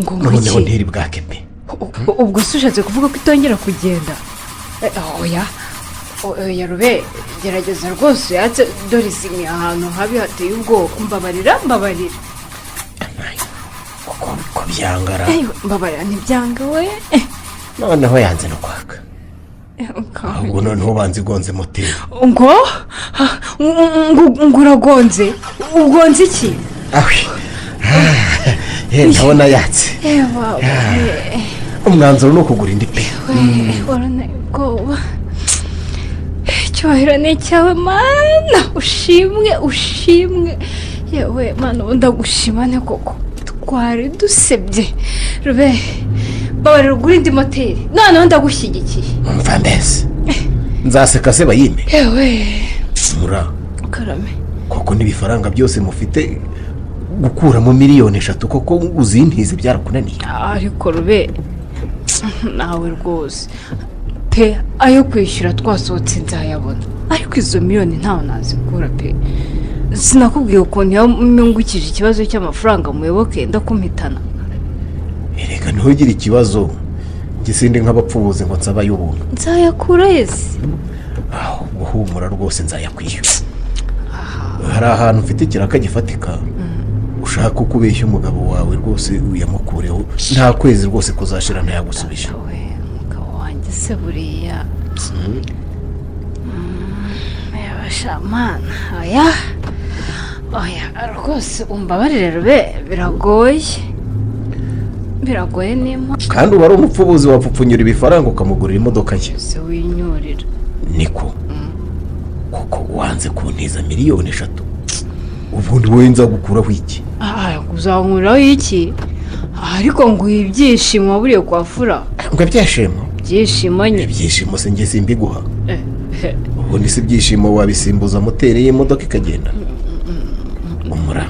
ngo noneho ntiri bwake pe ubwo se ushatse kuvuga ko itongera kugenda oya rube gerageza rwose yatse dore izimye ahantu habi hateye ubwoba mbabarira ko byangara mbabarira ntibyanga we noneho yanze no kwaka ahubwo noneho ubanza igonze moteri ngo uragonze ugonze iki ndabona yatse umwanzuro ni ukugura indi pe waranaye ubwoba icyubahiro ni icyawe mana ushimwe yewe mana ubu ndagushima ne koko twari dusebye rube babarira ugura indi moteri noneho ndagushyigikiye mva mbese nzaseka se bayime yewe mura karame koko n'ibifaranga byose mufite gukuramo 3,000,000 koko uzintize byarakunaniye ariko rube nawe rwose pe ayo kwishyura twasohotse nzayabona ariko izo miliyoni ntawe nazikura pe. Sinakubwiye ukuntu yamungukije ikibazo cy'amafaranga muyoboke ndakumitana. Erega ntugire ikibazo gisinde nk'abapfubuze ngo nsabaye ubuntu. Nzayakura ese. Aho guhumura rwose nzayakwishyura. Hari ahantu mfite ikiraka gifatika ushaka ukubeshya umugabo wawe rwose uyamukureho nta kwezi rwose kuzashira ntayagusubije. Umugabo wanjye se buriya yabashamana oya rwose umbabarire rube biragoye nimo kandi uba ari umupfubuzi wapfupfunyura ibifaranga ukamugurira imodoka ye se winyurira niko kuko wanze kuntiza miliyoni 3 ubundi wowe nzagukuraho iki? Uzankuriraho iki? Ariko ngo ibyishimo waburiye kwafura ngo ibyishimo nye ibyishimo se nge simbiguha ubundi si ibyishimo wabisimbuza moteri y'imodoka ikagenda umura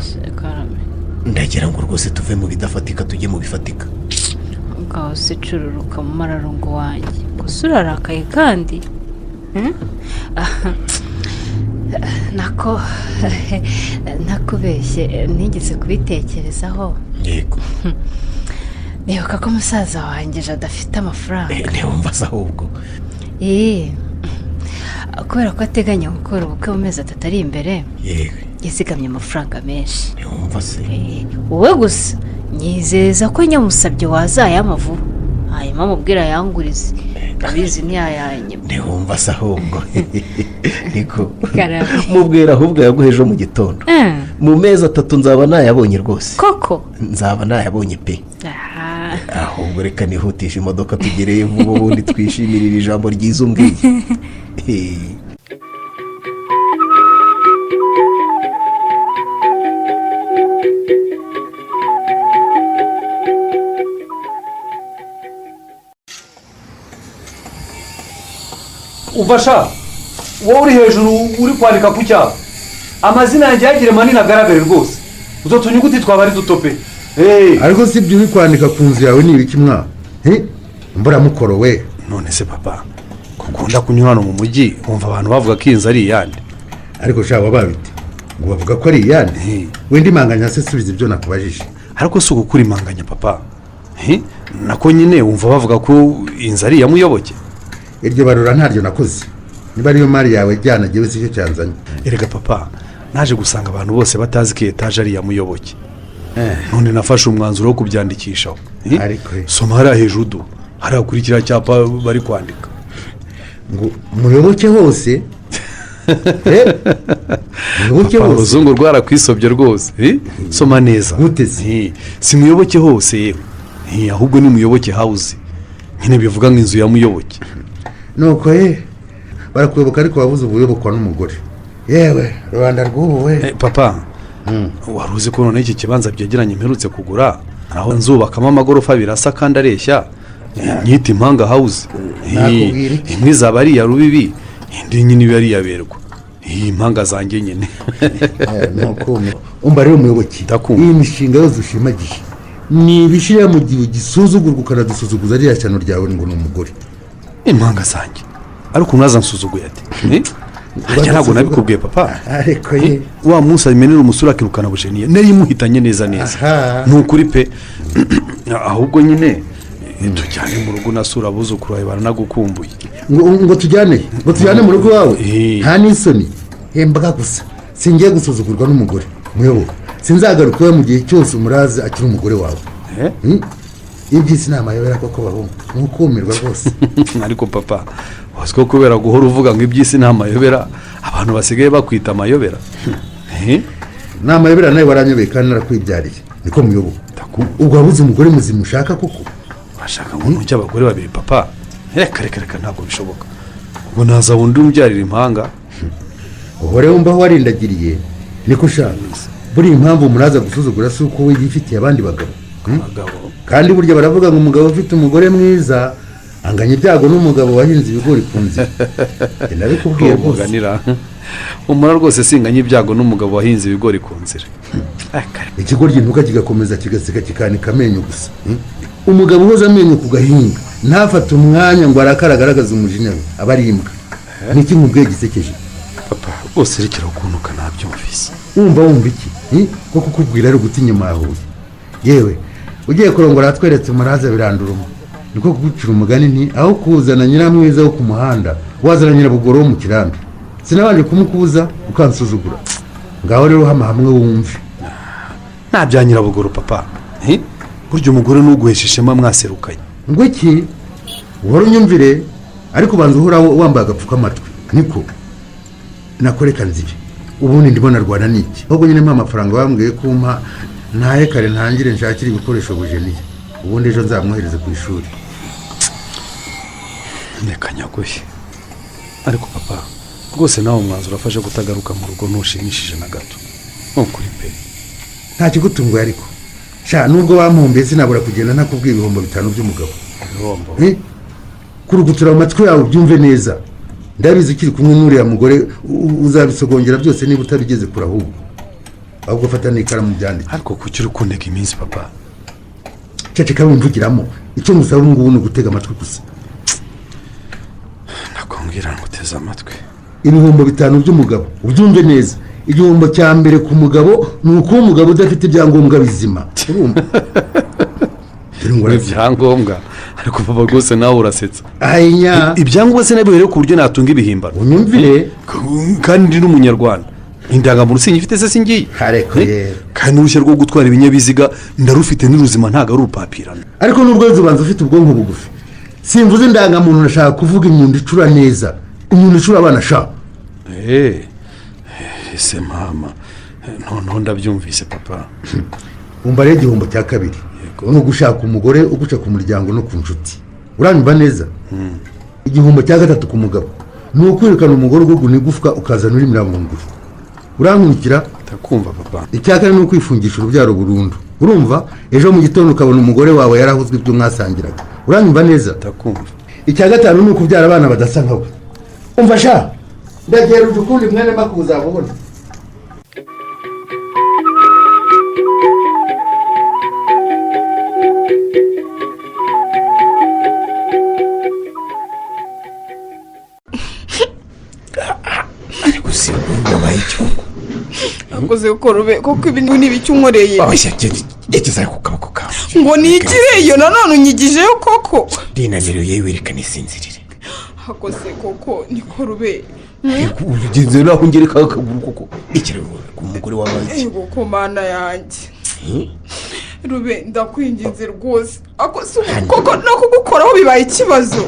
ndagira ngo rwose tuve mu bidafatika tujye mu bifatika. Ngaho se cururuka mu mararungu wanjye gusa urarakaye kandi nakubeshye nigeze kubitekerezaho. Yego nibuka ko umusaza wanjye adafite amafaranga. Ntiwumva se ahubwo? Kubera ko ateganya gukora ubukwe mu mezi 3 ari imbere. Yego yazigamye amafaranga menshi. Ntiwumva se? Wowe gusa nyizeza ko nyamusabye wazayama vuba hanyuma mubwira yangurize abizi ntiyayanye. Ntiwumva se ahubwo? Niko mubwira ahubwo yaguheje mu gitondo mu mezi 3 nzaba nayabonye rwose. Koko nzaba nayabonye pe. Ahubwo reka nihutisha imodoka tugereye vuba ubundi twishimirira ijambo ryiza umbwiye. Ufasha wowe uri hejuru uri kwandika ku cyapa amazina yanjye yagire manini agaragare rwose uzo tunyuguti twaba ari dutope. Ariko si ibyo uri kwandika ku nzu yawe ni ibiki mwa mbura mukoro we. None se papa kukunda kunyura hano mu mujyi wumva abantu bavuga ko inzu ari iyande ariko shaba babite ngo bavuga ko ari iyande wenda imanganya se subiza ibyo nakubajije. Ariko si ugukura imanganya papa nako nyine wumva bavuga ko inzu ari iyamuyoboke. Iryo barura ntaryo nakoze niba ariyo mari yawe jyana jewe sicyo cyanzanye. Erega papa naje gusanga abantu bose batazi ko etaje ari iyamuyoboke. None nafashe umwanzuro wo kubyandikishaho. Ariko soma hariya hejuru harakurikira cyapa bari kwandika ngo muyoboke hose. Muyoboke hose uruzungu rwarakwisobye rwose. Soma neza guteze si muyoboke hose yewe ahubwo ni muyoboke house nyine bivuga ngo inzu ya muyoboke. Nuko barakuyoboka ariko babuze ubuyobokwa n'umugore. Yewe Rwanda rw'ubu we. Papa waruzi ko none iki kibanza byegeranye mperutse kugura aho nzubakamo amagorofa birasa kandi areshya nyita impanga house. Imwe zaba ari ya Rubibi indi nyine iba ari yaberwa iyi impanga zanjye nyine. Nuko umba rero umuyoboki iyi mishinga yose ushimagiye ni ibishira mu gihe gisuzugurwa ukanadusuzugura ariya cyano ryawe ngo ni umugore. Impanga zanjye ariko unaza nsuzuguye ati ntabwo nabikubwiye papa. Ariko wa munsi amenera umusura akirukana bujeniye nari muhitanye neza nukuri pe. Ahubwo nyine tujyane mu rugo nasura abuzukuru bawe baranagukumbuye ngo tujyane mu rugo wawe nta n'isoni hembaga gusa singiye gusuzugurwa n'umugore muyobo sinzagaruka mu gihe cyose umurazi akiri umugore wawe. Ibyisi namayobera koko bahungu nukumirwa rwose. Ariko papa wasiko kubera guhora uvuga ngo ibyisi namayobera abantu basigaye bakwita amayobera. Namayobera nawe waranyobeye kandi narakwibyariye niko muyobo. Ubwo wabuze umugore muzima ushaka koko? Bashaka ngo n'icyo abagore babiri papa. Reka ntabwo bishoboka. Ubwo naza wundi umbyarira impanga. Uhore wumva warindagiriye niko ushaka. Buri impamvu muraza gusuzugura si uko we yifitiye abandi bagabo. Kandi burya baravuga ngo umugabo ufite umugore mwiza anganya ibyago n'umugabo wahinze ibigori ku nzira. Ndabikubwiye rwose. Umura rwose singanya ibyago n'umugabo wahinze ibigori ku nzira. Ikigoryi ntuka kigakomeza kigaseka kikanika amenyo gusa. Umugabo uhoza amenyo ku gahinga ntafata umwanya ngo arakaragaragaza umujinya we aba ari imbwa. Niki nkubwiye gisekeje papa rwose rekera ukuntuka ntabyumvise. wumva iki ko kukubwira ari uguta inyuma yahuye yewe ugiye kurongora atweretse umuraza biranduruma niko kugucira umugani nti aho kuzana nyiramwiza wo ku muhanda wazana nyirabugoro wo mu kirambi sinabanje kumukubuza ukansuzugura ngaho rero hama hamwe wumve nta bya nyirabugoro papa burya umugore n'uguhesha ishema mwaserukanye ngo iki uhora unyumvire ariko ubanza uhora wambaye agapfukamatwi niko nakoreka nzibe ubundi ndimo narwana n'iki ahubwo nyine mpa amafaranga bambwiye kumpa ntahe kare ntangire nshakire ibikoresho bujeniye ubundi ejo nzamwohereze ku ishuri. reka nyaguhe ariko papa rwose nawe umwanzuro urafashe kutagaruka mu rugo ntushimishije na gato nukuri pe. nta kigutunguye ariko nubwo bampombe sinabura kugenda ntakubwiye ibihombo 5 by'umugabo kurugutura amatwi yawe ubyumve neza ndabizi kiri kumwe n'uriya mugore uzabisogongera byose niba utabigeze kure ahubwo fata n'ikaramu byandike. ariko kuki uri kundega iminsi papa ceceka wumvugiramo icyo ngusaba ubu ngubu ni ugutega amatwi gusa. nakubwira ngo uteze amatwi. ibihombo 5 by'umugabo ubyumve neza. igihombo cya mbere ku mugabo ni uko umugabo udafite ibyangombwa bizima. ibyangombwa ariko papa rwose nawe urasetsa. ayinya ibyangombwa se nabihere ku buryo natunga ibihimbano. unyumvire kandi ndi n'umunyarwanda indangamuntu sinyifite se singiye. kandi uruhushya rwo gutwara ibinyabiziga ndarufite n'uruzima ntabwo ari urupapirano. ariko nubwo ubanza ufite ubwonko bugufi simvuze indangamuntu nashaka kuvuga inyundo icura neza inyundo icura abana sha. ese mama noneho ndabyumvise papa. umva rero igihombo cya kabiri ni ugushaka umugore uguca ku muryango no ku nshuti uranyumva neza. igihombo cya gatatu ku mugabo ni ukwirukana umugore uguguna igufwa ukazana uri miramunguru urankurikira. ndakumva papa. icya kane ni ukwifungisha urubyaro burundu urumva ejo mu gitondo ukabona umugore wawe yarahuzwe ibyo mwasangiraga uranyumva neza. ndakumva. icya gatanu ni ukubyara abana badasa nkawe umva sha ndagera udukundi mwene makuza abubona. ariko si ndabaye icyungo akoze ukorube kuko ibintu n'ibicyunkoreye yageze ku kaboko kawe ngo nigireyo nanone unyigijeyo koko dinaniriye werekana isinzirire akoze koko nikorube ugenze naho ngereka akaguru koko ikirego ku mugore wabaye yego ko mana yanjye rube ndakwinginze rwose akoze koko no kugukoraho bibaye ikibazo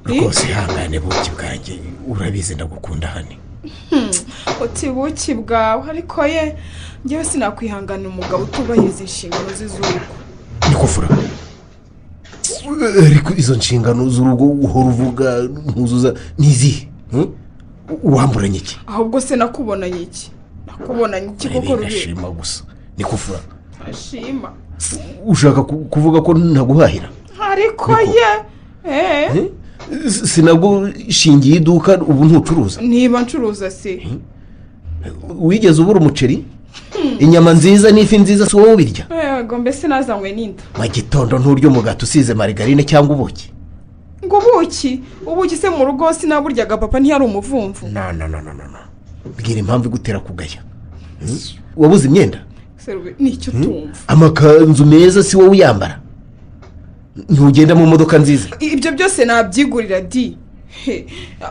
rwose ihangane buki bwanjye urabizi ndagukunda hane uti buki bwawe ariko ye njyewe sinakwihanganira umugabo utubahiriza inshingano ze z'urugo. niko fura ariko izo nshingano z'urugo uhora uvuga ntuzuza nizihe wamburanye iki ahubwo se nakubonanye iki koko rube ashima gusa niko fura ashima ushaka kuvuga ko ntaguhahira ariko ye sinagushingiye iduka ubu ntucuruza. niba ncuruza se wigeze ubura umuceri inyama nziza n'ifi nziza si wowe ubirya. yego mbese nazanywe n'inda mu gitondo nturya umugati usize marigarine cyangwa ubuki ngo ubuki se mu rugo sinaburyaga papa ntiyari umuvumvu. no bwira impamvu igutera kugaya. wabuze imyenda nicyo tumva amakanzu meza si wowe uyambara ntugenda mu modoka nziza ibyo byose nabyigurira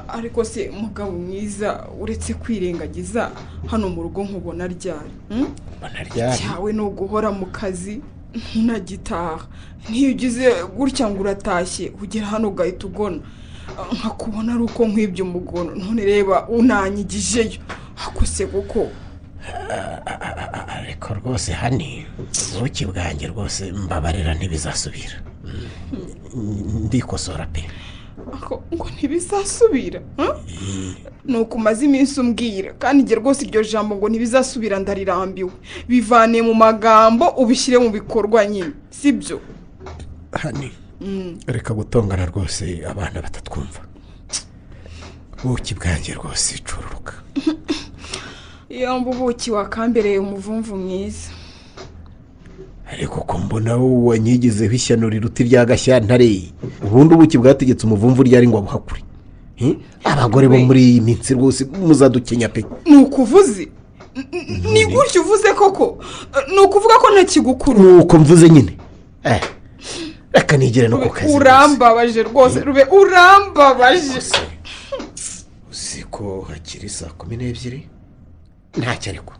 ariko se mugabo mwiza uretse kwirengagiza hano mu rugo nkubona ryari cyawe ni uguhora mu kazi ntunagitaha ntiyo ugize gutya ngo uratashye ugera hano ugahita ugona nkakubona ari uko nkwibye umugono none reba unanyigijeyo akose kuko ariko rwose hani ubuki bwanjye rwose mbabarira ntibizasubira ndikosora pe ngo ntibizasubira ni uko umaze iminsi umbwira kandi njye rwose iryo jambo ngo ntibizasubira ndarirambiwe bivane mu magambo ubishyire mu bikorwa nyine sibyo hani reka gutongana rwose abana batatwumva ubuki bwanjye rwose icururuka iyo ubuki wakambereye umuvumvu mwiza ariko ko mbona wowe wanyigizeho ishyano riruta irya gashyantare ubundi ubuki bwategetse umuvumvu ryari ngo abuhakure abagore bo muri iyi minsi rwose muzadukenya pe. ni ukuvuze ni gutyo uvuze koko ni ukuvuga ko ntakigukuru ni uko mvuze nyine reka nigire no ku kazi. urambabaje rwose Rube urambabaje. uzi ko hakiri 12:00 ntacyo ariko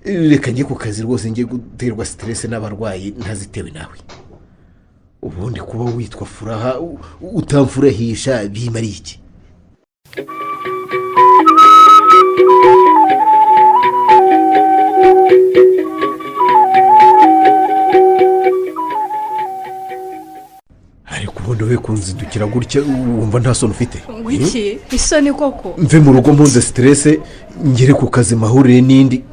reka njye ku kazi rwose njye guterwa stress n'abarwayi ntazitewe nawe. ubundi kuba witwa Furaha utamfurahisha bimariye iki? ariko ubundi we kunzindukira gutya wumva nta soni ufite? ngwiki isoni koko. mve mu rugo mpunze stress ngere ku kazi mahurire n'indi.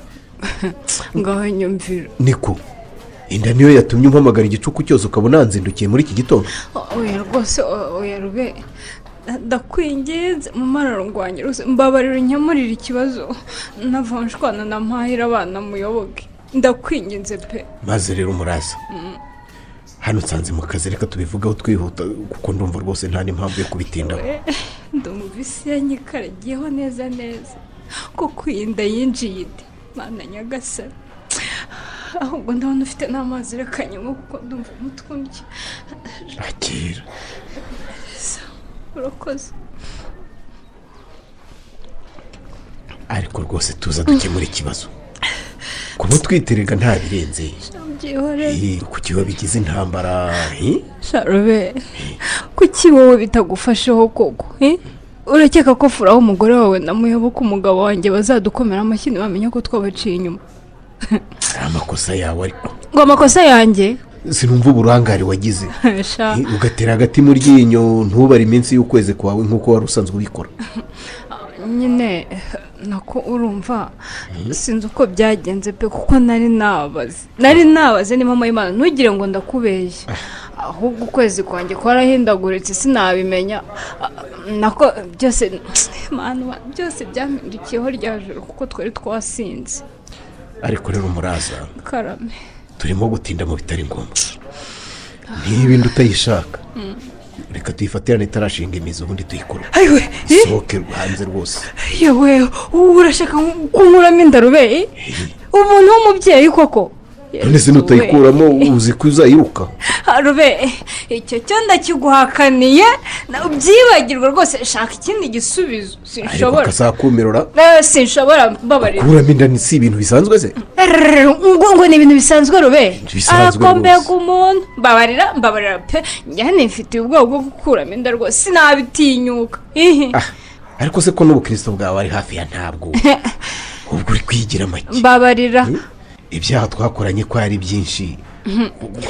ngaho nyumvira niko inda niyo yatumye umpamagara igicuku cyose ukabona nzindukiye muri iki gitondo. oya rwose oya Rube ndakwinginze mu mararungwanya rwose mbabarira unyamurira ikibazo navanshwana na mpahira abana muyoboke ndakwinginze pe. maze rero muraza hano nsanze mu kazi reka tubivugaho twihuta kuko ndumva rwose nta n'impamvu yo kubitindaho. ndumvise yanyikaragiyeho neza kuko iyi nda yinjiye ide mana nyagasani ahubwo ndabona ufite n'amazi reka nyuma kuko ndumva umutwe undya. akira urakoze ariko rwose tuza dukemura ikibazo kuba twiterega nta birenze kuki wabigize intambara. Rube kuki wowe bitagufasheho koko urakeka ko Furaha umugore wawe na Muyoboke umugabo wanjye bazadukomera amashyi bamenya ko twabaciye inyuma? amakosa yawe ariko ngo amakosa yanjye sinumva uburangare wagize ugatera hagati mu ryinyo ntubare iminsi y'ukwezi kwawe nk'uko wari usanzwe ubikora. nyine nako urumva sinzi uko byagenze pe kuko nari nabaze ni mama y'Imana ntugire ngo ndakubeshye ahubwo ukwezi kwanjye kwarahindaguritse sinabimenya nako byose Imana byose byampindukiyeho ryajoro kuko twari twasinze. ariko rero muraza karame turimo gutinda mu bitari ngombwa n'ibindi utayishaka reka tuyifatirane itarashinga imizi ubundi tuyikora. sohoke hanze rwose. yewe urashaka kunkuramo inda Rube umuntu w'umubyeyi koko? none se nutayikuramo uzi ko uzayiruka? Rube icyo cyo ndakiguhakaniye byibagirwa rwose shaka ikindi gisubizo. sinshobora ariko kazakumirura sinshobora mbabarira. kuramo inda si ibintu bisanzwe se? ngo ni ibintu bisanzwe Rube bisanzwe mbega umuntu mbabarira pe njyane mfitiye ubwoba bwo gukuramo inda rwose sinabitinyuka. ariko se ko n'ubukristo bwawe ari hafi ya ntabwo ubwo uri kwigira make. mbabarira ibyaha twakoranye ko ari byinshi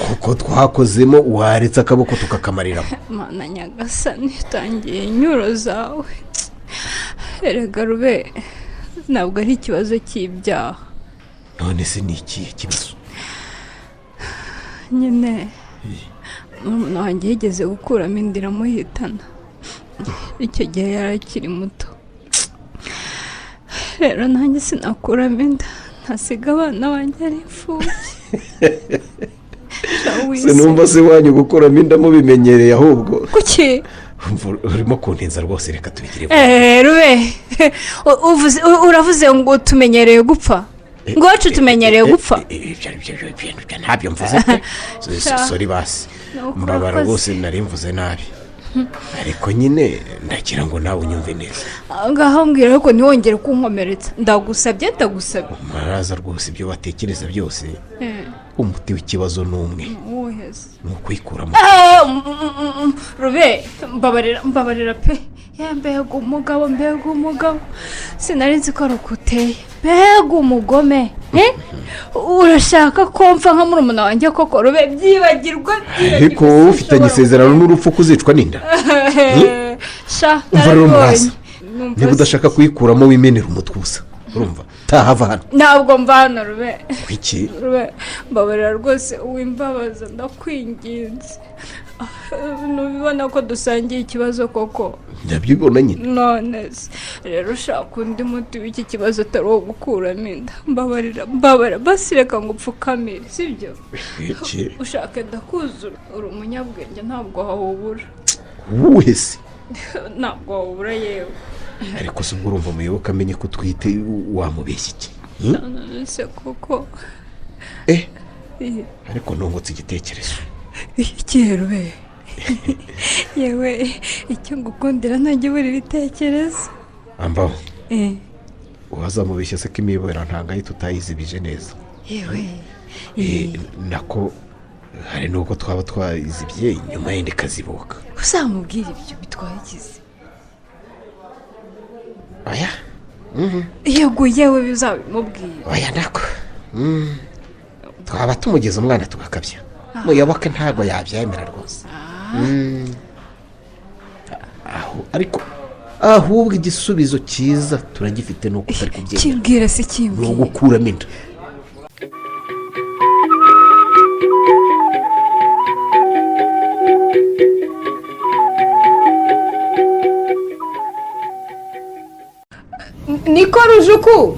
kuko twakozemo waretse akaboko tukakamariramo. mana nyagasani utangiye inyuro zawe. erega Rube ntabwo ari ikibazo cy'ibyaha. none se ni ikihe kibazo? nyine umuntu wanjye yigeze gukuramo inda iramuhitana icyo gihe yari akiri muto rero nanjye sinakuramo inda ntasiga abana banjye ari imfubyi. sinumva se wanyu gukuramo inda mubimenyereye ahubwo kuki urimo kuntinza rwose reka tubigire. Rube uravuze ngo tumenyereye gupfa ngo wacu tumenyereye gupfa? ntabyo mvuze pe sori basi mbabara rwose nari mvuze nabi ariko nyine ndagira ngo nawe unyumve neza. ngaho mbwira ko ntiwongere kunkomeretsa ndagusabye maraza rwose ibyo batekereza byose umuti w'ikibazo ni umwe ni ukwikuramo. Rube mbabarira pe mbega umugabo sinari nzi ko ari uko uteye mbega umugome. urashaka ko mfa nka murumuna wanjye koko Rube byibagirwa ariko wowe ufitanye isezerano n'urupfu kuzicwa n'inda. umva rero muraza niba udashaka kuyikuramo wimenera umutwe ubusa urumva tahava hano. ntabwo mva hano Rube. kuki? Rube mbabarira rwose wimbabaza ndakwinginze nubibona ko dusangiye ikibazo koko. ndabyibona nyine. none rero ushaka undi muti w'iki kibazo atari uwo gukuramo inda mbabarira basi reka ngo upfukamire sibyo? kuki? ushaka ndakuzura uri umunyabwenge ntabwo wawubura. wese ntabwo wabura yewe. ariko se ubwo urumva muyoboka amenye ko utwite wamubeshya iki? ese koko ariko ntungutse igitekerezo. Yewe yewe icyo ngukundira ntajya ubura ibitekerezo. Ambaho wazamubeshya se ko imibonano ntabwo ahita utayizibije neza. Yewe nako hari n'ubwo twaba twayizibye nyuma yindi kazibuka. uzamubwira ibyo bitwaye ikizi. Oya yego yewe bizabimubwira. oya nako twaba tumugeza umwana tugakabya. muyoboke ntabwo yabyemera rwose. ariko ahubwo igisubizo cyiza turagifite nuko utari kubyemera. kimbwira se kimbwira. ni ugukuramo inda. niko rujuku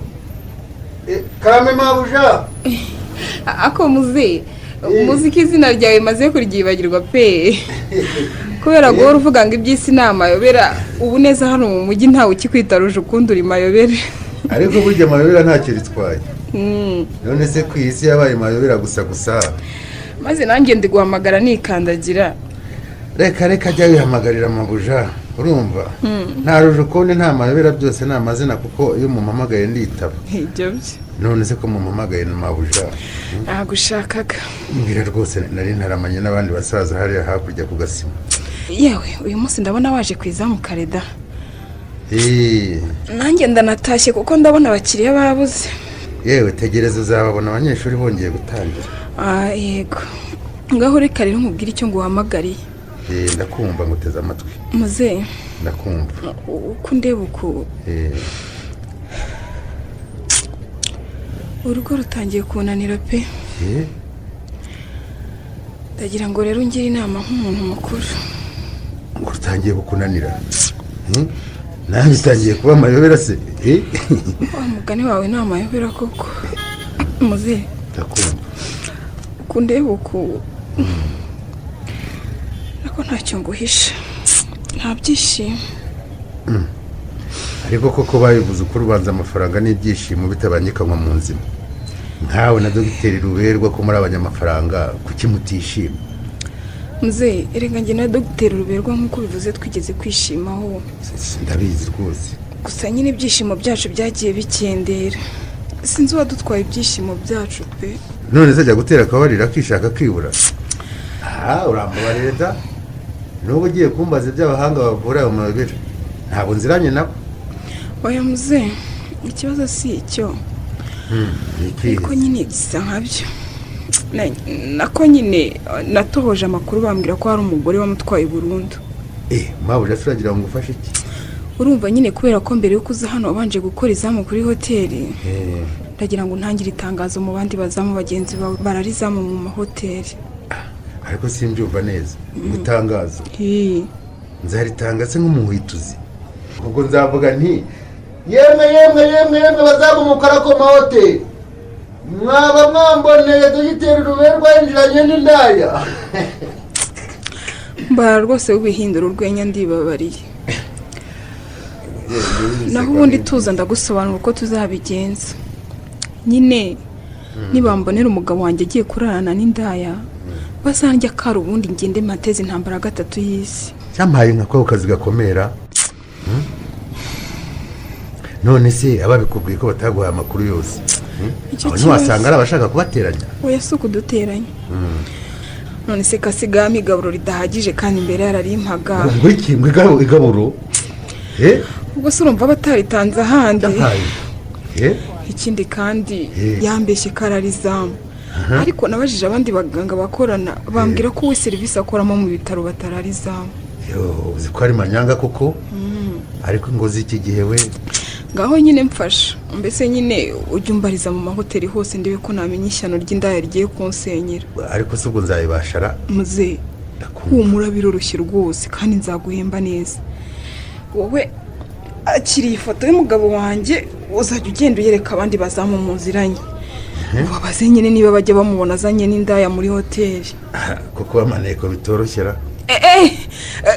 karame mabuja. ako muzi ko izina ryawe maze kuryibagirwa pe kubera guhora uvuga ngo iby'isi ni amayobera. ubu neza hano mu mujyi ntawe ukikwita rujukundi uri mayobera. ariko burya amayobera ntacyo ritwaye. none se ku isi yabaye amayobera gusa maze nanjye ndi guhamagara nikandagira. reka jya wihamagarira mabuja urumva. nta rujukundi nta mayobera byose ni amazina kuko iyo mumpamagaye nditaba. ibyo byo none se ko mumpamagaye na mabuja nagushakaga. mbwira rwose nari ntaramanye n'abandi basaza hariya hakurya ku gasima. yewe uyu munsi ndabona waje ku izamu kareda. nanjye ndanatashye kuko ndabona abakiriya babuze. yewe tegereza uzababona abanyeshuri bongeye gutangira. yego ngaho reka rero nkubwire icyo nguhamagariye. ndakumva nguteze amatwi. muze ndakumva uko ndeba uku urugo rutangiye kunanira pe. ndagira ngo rero ungire inama nk'umuntu mukuru. ngo rutangiye kukunanira? nawe bitangiye kuba amayobera se? wa mugani wawe ni amayobera koko. muze ndakumva uko ndeba uku ariko ntacyo nguhisha. nta byishimo. ariko koko babivuze uko urubanza amafaranga n'ibyishimo bitabangikanywa mu nzima. nkawe na dogiteri ruberwa ko muri abanyamafaranga kuki mutishima? muze erega njye na dogiteri ruberwa nk'uko bivuze twigeze kwishimaho. ndabizi rwose. gusa nyine ibyishimo byacu byagiye bikendera. sinzi uwadutwaye ibyishimo byacu pe. none se ajya gutera akabarira akishaka kwibura? urambabarira da. n'ubu ugiye kumbaza iby'abahanga bavura ayo mayobera ntabwo nziranye nabo. oya muze ikibazo si icyo. ariko nyine gisa nkabyo. nako nyine natohoje amakuru bambwira ko hari umugore wamutwaye burundu. mabuja turagira ngo ufashe iki? urumva nyine kubera ko mbere yo kuza hano wabanje gukora izamu kuri hoteli. ndagira ngo ntangire itangazo mu bandi bazamu bagenzi bawe bararizamu mu mahoteli. ariko simbyumva neza. gutangaza nzaritanga se nk'umuhwituzi. ubwo nzavuga nti yemwe bazamu mukora ku mahoteli mwaba mwamboneye dogiteri ruberwa yinjiranye n'indaya. mbara rwose w'ibihindura urwenya ndibabariye. naho ubundi tuza ndagusobanura uko tuzabigenza. nyine nibambonera umugabo wanjye agiye kurarana n'indaya bazanjya kari ubundi ngende mateze intambara gatatu y'isi. cyampaye nka ko kazi gakomera. none se ababikubwiye ko bataguhaye amakuru yose abo ntiwasanga ari abashaka kubateranya? oya si ukuduteranya. none se kasigamo igaburo ridahagije kandi imbere yararimpaga. ngo iki ngo igaburo? ubwo se urumva bataritanze ahandi. Eh? ikindi kandi yambeshye kararizamu. ariko nabajije abandi baganga bakorana bambwira ko we serivisi akoramo mu bitaro batararizamu. uzi ko ari manyanga koko. ariko ngo z'iki gihe we ngaho nyine mfasha mbese nyine ujya umbariza mu mahoteli hose ndebe ko namenya ishyano ry'indaya rigiye kunsenyera. ariko se ubwo nzayibashara? muze humura biroroshye rwose kandi nzaguhemba neza. wowe akiriye ifoto y'umugabo wanjye uzajya ugenda uyereka abandi bazamu muziranye. babaze nyine niba bajya bamubona azanye n'indaya muri hoteli. kuko amaneko bitoroshyera.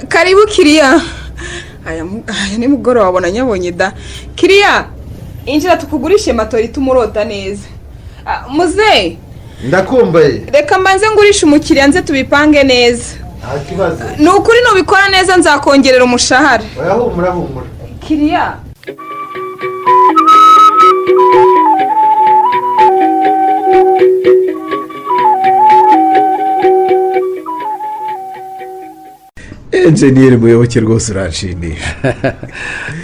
karibu kiriya aya nimugoroba wabona nyabonye da kiriya injira tukugurishe matora ituma urota neza. Muze ndakumbaye reka mbanze ngurishe umukiriya nze tubipange neza. nta kibazo Ni ukuri nubikora neza nzakongerera umushahara. humura kiriya enjeniyeri muyoboke rwose uranshimisha.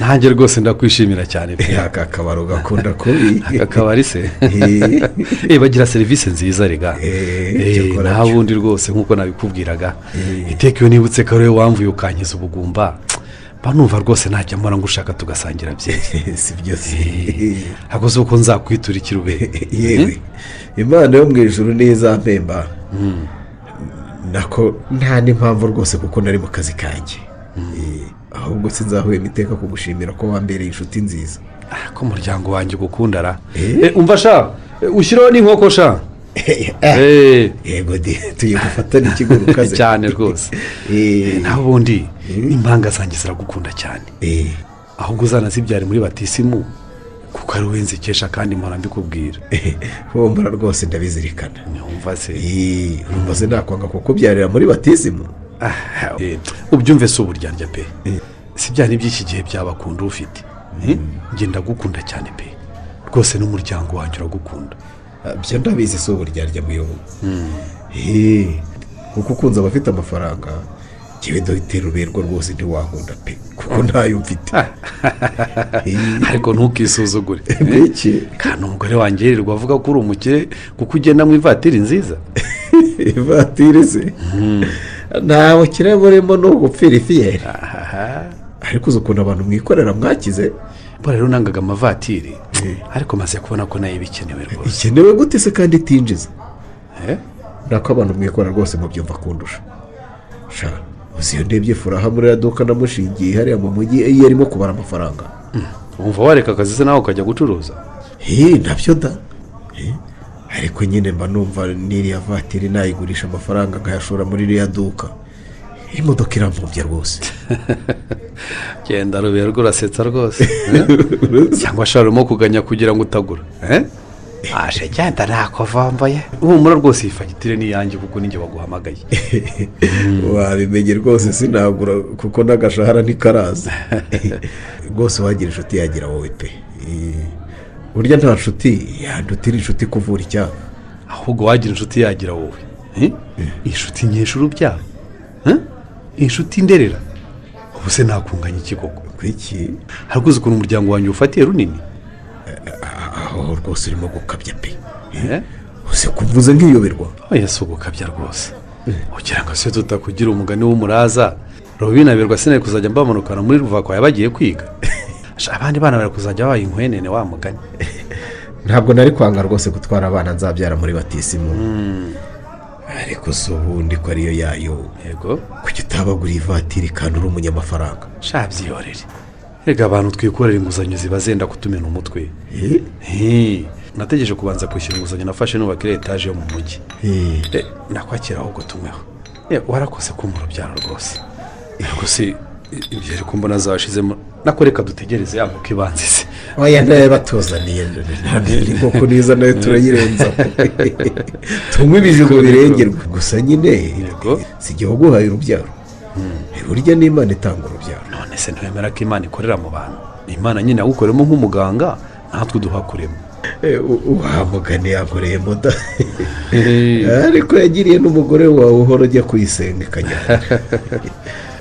nanjye rwose ndakwishimira cyane pe. aka kabaro gakunda kubi. aka kabari se bagira serivisi nziza rega. nta bundi rwose nk'uko nabikubwiraga iteka iyo nibutse ko ariwe wamvuye ukankiza ubugumba mba numva rwose ntajya mpora ngushaka tugasangira byinshi. si byo se hakoze uko nzakwitura ikirube. yewe imana yo mu ijuru n'izampemba nako nta n'impamvu rwose kuko nari mu kazi kanjye. ahubwo sinzahwema iteka kugushimira ko wambereye inshuti nziza. ko umuryango wanjye ugukundara. umva sha ushyiraho n'inkoko sha. yego tugiye gufatana ikiguruka cyane rwose. naho ubundi impanga zanjye ziragukunda cyane. ahubwo uzanazibyare muri batisimu kuko ari we nzikesha kandi mpora mbikubwira. wombora rwose ndabizirikana. nyumva se urumva se nakwanga kukubyarira muri batisimu. ubyumve si uburyarya pe. si bya n'iby'iki gihe byabakunda ufite. njye ndagukunda cyane pe rwose n'umuryango wanjye uragukunda. byo ndabizi si uburyarya muyoboke. kuko ukunze abafite amafaranga njyewe dogiteri ruberwa rwose ntiwakunda pe kuko ntayo mfite. ariko ntukisuzugure kandi umugore wanjye yirirwa avuga ko uri umukire kuko ugenda mu ivatiri nziza. ivatiri se nta bukire burimo ni ugupfira ifiyeri. ariko uzi ukuntu abantu mwikorera mwakize. mbona rero nangaga amavatiri ariko maze kubona ko nayo bikenewe rwose. ikenewe gute se kandi itinjiza. nako abantu mwikorera rwose mubyumva kundusha. uzi iyo ndebye furaha muri raduka namushingiye hariya mu mujyi iyo arimo kubara amafaranga. wumva wareka akazi se nawe ukajya gucuruza. nabyo da. ariko nyine mba numva n'iriya vatiri nayigurisha amafaranga nkayashora muri iriya duka. imodoka iramvumbye rwose. genda ruberwa urasetsa rwose. cyangwa ashobora urimo kuganya kugira ngo utagura. aje genda ntakuvambaye. humura rwose iyi fagitire ni iyanjye kuko ninjye waguhamagaye. wabimenye rwose sinagura kuko n'agashahara ntikaraza. rwose wagira inshuti yagira wowe pe. burya nta nshuti yandutira inshuti kuvura icyaha. ahubwo wagira inshuti yagira wowe. inshuti nyinshi urubyaro. inshuti nderera. ubu se nakunganya iki koko. kwiki ariko uzi ukuntu umuryango wanjye ufatiye runini. aho rwose urimo gukabya pe. uzi kuvuze nk'iyoberwa. oya si ugukabya rwose. ugira ngo se tutakugira umugani w'umuraza rubinaberwa sinari kuzajya mbamanukana muri ruvako yabagiye kwiga. abandi bana bari kuzajya babaye inkwenene wa mugani. ntabwo nari kwanga rwose gutwara abana nzabyara muri batisimu. ariko si ubundi ko ariyo yayo. yego kuki utabagura ivatiri kandi uri umunyamafaranga. shabyiyorere rega abantu twikorera inguzanyo ziba zenda kutumena umutwe. nategereje kubanza kwishyura inguzanyo nafashe nubakira etaje yo mu mujyi. nakwakira ahubwo tumweho. warakoze ko mu rubyaro rwose. ariko se ibyo ariko mbona zawashizemo nako reka dutegereze yamuka ibanzize. oya nawe batuzaniye ni koko niza nawe turayirenza. tumwe ibizigo birengerwa gusa nyine si igihugu uhaye urubyaro. burya n'imana itanga urubyaro. none se ntiwemera ko imana ikorera mu bantu. imana nyine yagukoremo nk'umuganga natwe duhakuremo. uhamugane yankoreye muda. ariko yagiriye n'umugore wawe uhora ujya kuyisenga ikanyara.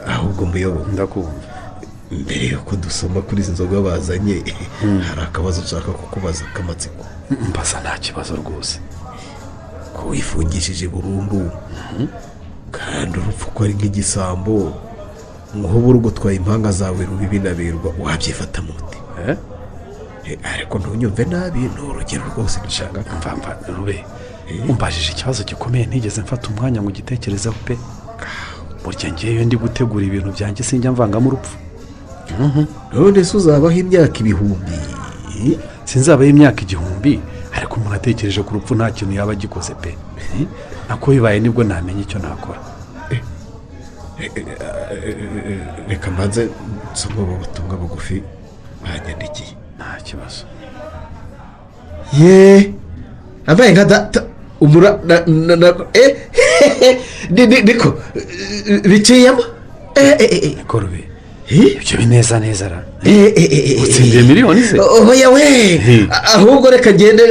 ahubwo muyoboke ndakumva. mbere yuko dusoma kuri izi nzoga bazanye hari akabazo nshaka kukubaza k'amatsiko. mbaza nta kibazo rwose. ko wifungishije burundu kandi urupfu ko ari nk'igisambo nk'ubu rugutwaye impanga zawe rubibi nabirwa wabyifata muti. ariko ntunyumve nabi ni urugero rwose nshaka. mva rube umbajije ikibazo gikomeye ntigeze mfata umwanya ngo ugitekerezeho pe. burya ngewe ndi gutegura ibintu byanjye sinjya mvangamo urupfu. none se uzabaho imyaka ibihumbi. sinzabaho imyaka igihumbi ariko umuntu atekereje ku rupfu nta kintu yaba agikoze pe. nako bibaye nibwo namenya icyo nakora. reka mbanze nsoma ubu butumwa bugufi banyandikiye. nta kibazo. ye ambaye nka data umura niko biciyemo korube ibyo bineza neza ra utsindiye miliyoni se. oya we ahubwo reka ngende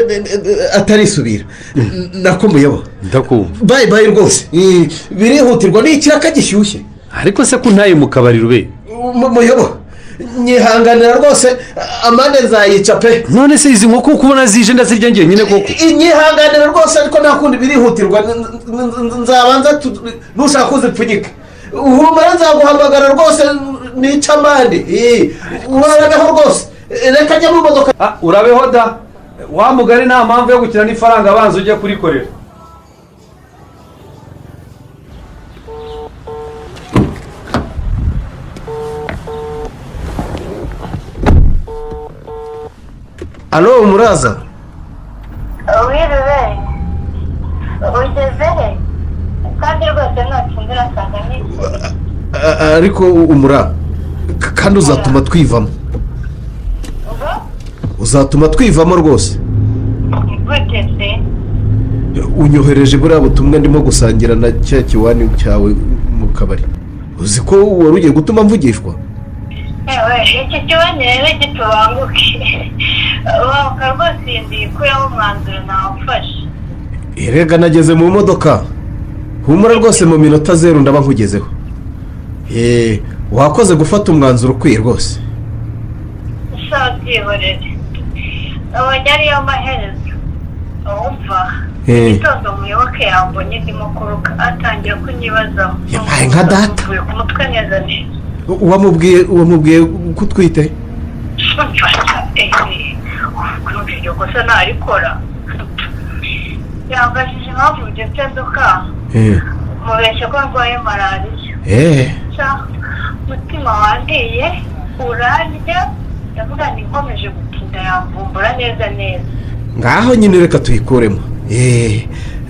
atarisubira nako muyobo. ndakumva. bayi rwose birihutirwa n'ikiraka gishyushye. ariko se ko ntaye mu kabari rube muyobo nyihanganira rwose amande nzayica pe. none se izi nkoko kubona zije ndazirya ngiye nyine koko. nyihanganira rwose ariko nta kundi birihutirwa nzabanza nushaka kuzipfunyika uhumura nzaguhamagara rwose nica amande urabeho rwose reka njya mu modoka. urabeho da wa mugari nta mpamvu yo gukina n'ifaranga abanza ujya kurikorera. alo muraza. wiriwe ugeze he kandi rwose ntacumbira nsanga n'igihe. ariko umura kandi uzatuma twivamo. uzatuma twivamo rwose. guteze unyohereje buriya butumwa ndimo gusangira na cya kiwani cyawe mu kabari. uzi ko wari ugiye gutuma mvugishwa. iki kibazo rero gitubanguke wabuka rwose yindiye kuyaho umwanzuro nawufashe. erega nageze mu modoka humura rwose mu minota 0 ndaba nkugezeho. wakoze gufata umwanzuro ukwiye rwose. isaha byihorere abonye ariyo maherezo wumva igitondo umuyoboke yambonye ndimo kuruka atangira kunyibazaho. yabaye nka data. uvuye ku mutwe neza neza. wamubwiye ko utwite. kurumva iryo kosa ntarikora yambajije impamvu ugeze nduka mubeshya ko ndwaye malariya. umutima wandiye urarya ndavuga nikomeje gutinda yamvumbura neza neza. ngaho nyine reka tuyikuremo.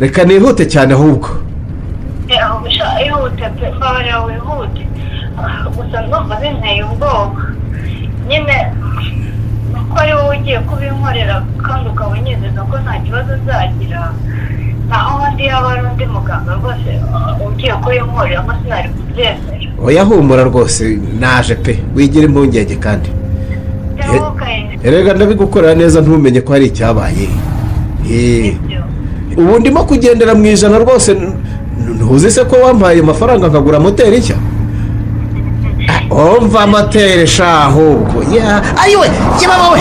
reka nihute cyane ahubwo. ihute pe mbabarira wihute gusa ndumva binteye ubwoba nyine nuko ari wowe ugiye kubinkorera kandi ukaba unyizeza ko nta kibazo uzagira naho undi yaba ari undi muganga rwose ugiye kubinkorera ko sinari kubyemera. oya humura rwose naje pe wigira impungenge kandi erega ndabigukorera neza ntumenye ko hari icyabaye. ubu ndimo kugendera mu ijana rwose ntuzi se ko wampaye amafaranga nkagura moteri nshya. umva moteri sha ahubwo ayiwe yaba wowe.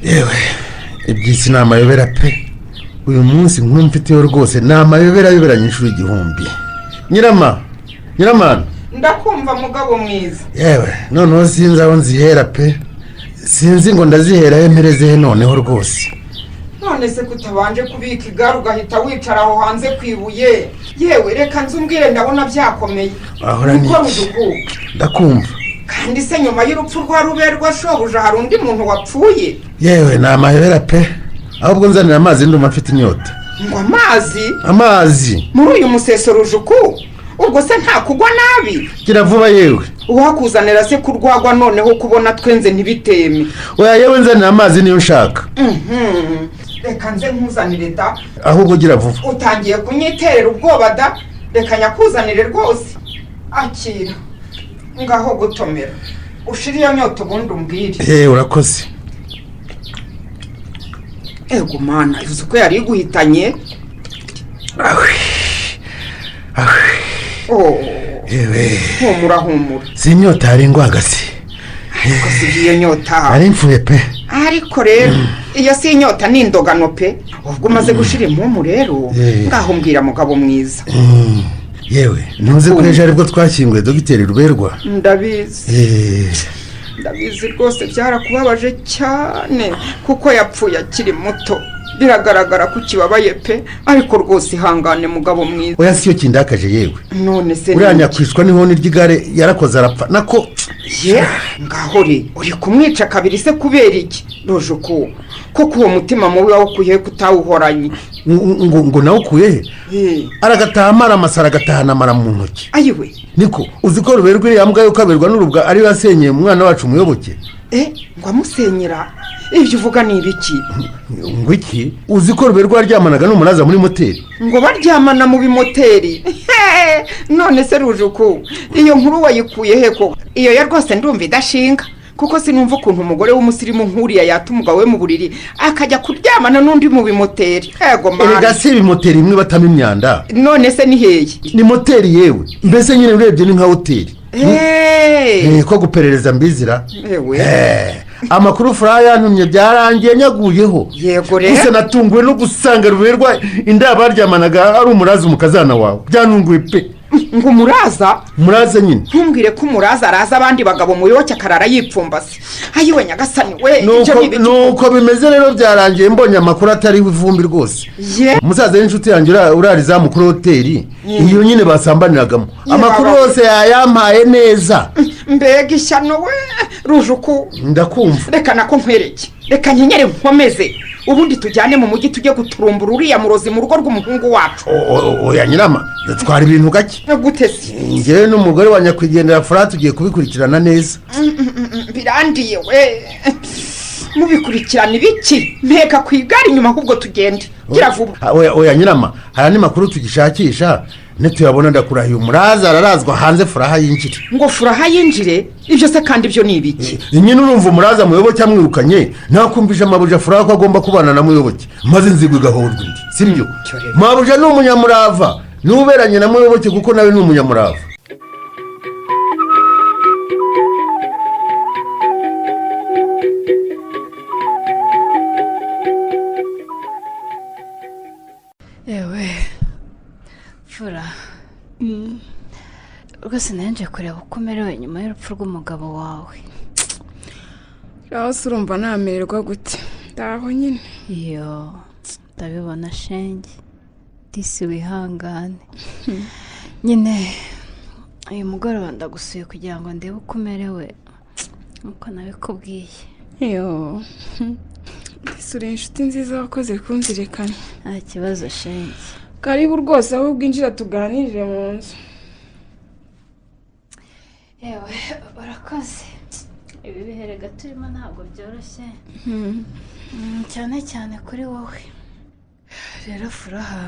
yewe iby'isi ni amayobera pe. uyu munsi nkumfiteho rwose ni amayobera ayoberanye inshuro igihumbi. nyiramana ndakumva mugabo mwiza. yewe noneho sinzi aho nzihera pe. sinzi ngo ndazihera hemereze he noneho rwose. none se kutabanje kubika igare ugahita wicara aho hanze ku ibuye. yewe reka nzumbwire ndabona byakomeye. ahora ni ndakumva. kandi se nyuma y'urupfu rwa ruberwa shobuja hari undi muntu wapfuye. yewe ni amayobera pe. ahubwo nzanira amazi ndumva mfite inyota. ngo amazi? amazi muri uyu museso rujuku ubwo se nta kugwa nabi? gira vuba yewe. uwakuzanira se kurwagwa noneho kubona twenze ntibiteme. oya yewe nzanira amazi niyo nshaka. reka nze nkuzanire da. ahubwo gira vuba. utangiye kunyiterera ubwoba da. reka nyakuzanire rwose. akira ngaho gutomera ushira iyo nyota ubundi umbwire. urakoze. ego mana yuzuye ko yari iguhitanye. yewe humura si inyota hari ingwagasi. ariko si iyo nyota ari mfuye pe. ariko rero iyo si inyota ni indogano pe. ubwo umaze gushira impumu rero ngaho mbwira mugabo mwiza. yewe ntuzi ko ejo aribwo twashyinguye dogiteri ruberwa. ndabizi rwose byarakubabaje cyane kuko yapfuye akiri muto. biragaragara ko kibabaye pe ariko rwose ihangane mugabo mwiza. oya siyo kindakaje yewe. none se uriya nyakwishwa n'ihoni ry'igare yarakoze arapfa nako ye ngaho re uri kumwica kabiri se kubera iki rujuku koko uwo mutima mubi wawukuye kutawuhoranye ngo nawe ukuye he aragataha amara amasara agatahana amara mu ntoki ayiwe niko uzi ko ruberwa iriya mbwa yo kaberwa n'urubwa ariyo yasenyeye umwana wacu umuyoboke ngo amusenyera ibyo uvuga ni ibiki ngo iki uzi ko ruberwa yaryamanaga n'umuraza muri moteri ngo baryamana mu bimoteri none se rujuku iyo nkuru wayikuye he ko iyo ya rwose ndumva idashinga kuko sinumva ukuntu umugore w'umusirimu nk'uriya yata umugabo we mu buriri akajya kuryamana n'undi mu bimoteri erega si ibimoteri imwe batamo imyanda none se ni hehe ni moteri yewe mbese nyine urebye ni nka hoteli ko guperereza mbizira amakuru furaha yantumye byarangiye nyaguyeho yego rero gusa natunguwe no gusanga ruberwa inda baryamanaga ari umuraza umukazana wawe byanunguye pe ngo umuraza nyine ntumbwire ko umuraza araza abandi bagabo muyoboke akarara yipfumbase ayiwe nyagasani we nuko bimeze rero byarangiye mbonye amakuru atariho ivumbi rwose umusaza w'inshuti yanjye urariza mukuru hoteli iyo nyine basambaniragamo amakuru yose yayampaye neza mbega ishyano we rujuku ndakumva reka nako nkwereke reka nkenyere nkomeze ubundi tujyane mu mujyi tujye guturumbura uriya murozi mu rugo rw'umuhungu wacu oya nyirama dutwara ibintu gake gute se njyewe n'umugore wa nyakwigendera furaha tugiye kubikurikirana neza birandiye we mubikurikirana ibiki mpeka ku igare inyuma ahubwo tugende gira vuba oya nyirama hari andi makuru tugishakisha nituyabona ndakurahiye umuraza ararazwa hanze furaha yinjire ngo furaha yinjire ibyo se kandi ibyo ni ibiki nyine urumva umuraza muyoboke amwirukanye ntakumvisha mabuja furaha ko agomba kubana na muyoboke maze inzigo igahorwa indi sibyo mabuja ni umunyamurava n'uberanye na muyoboke kuko nawe ni umunyamurava rwose nanjye kureba uko umerewe nyuma y'urupfu rw'umugabo wawe aho se urumva namererwa gute ndaho nyine iyo ndabibona shenge disi wihangane nyine uyu mugoroba ndagusuye kugira ngo ndebe uko umerewe nk'uko nabikubwiye iyo disi uri inshuti nziza wakoze kunzirikana nta kibazo shenge karibu rwose aho ubwinjira tuganirire mu nzu yewe urakoze ibi biherega turimo ntabwo byoroshye cyane cyane kuri wowe rero furaha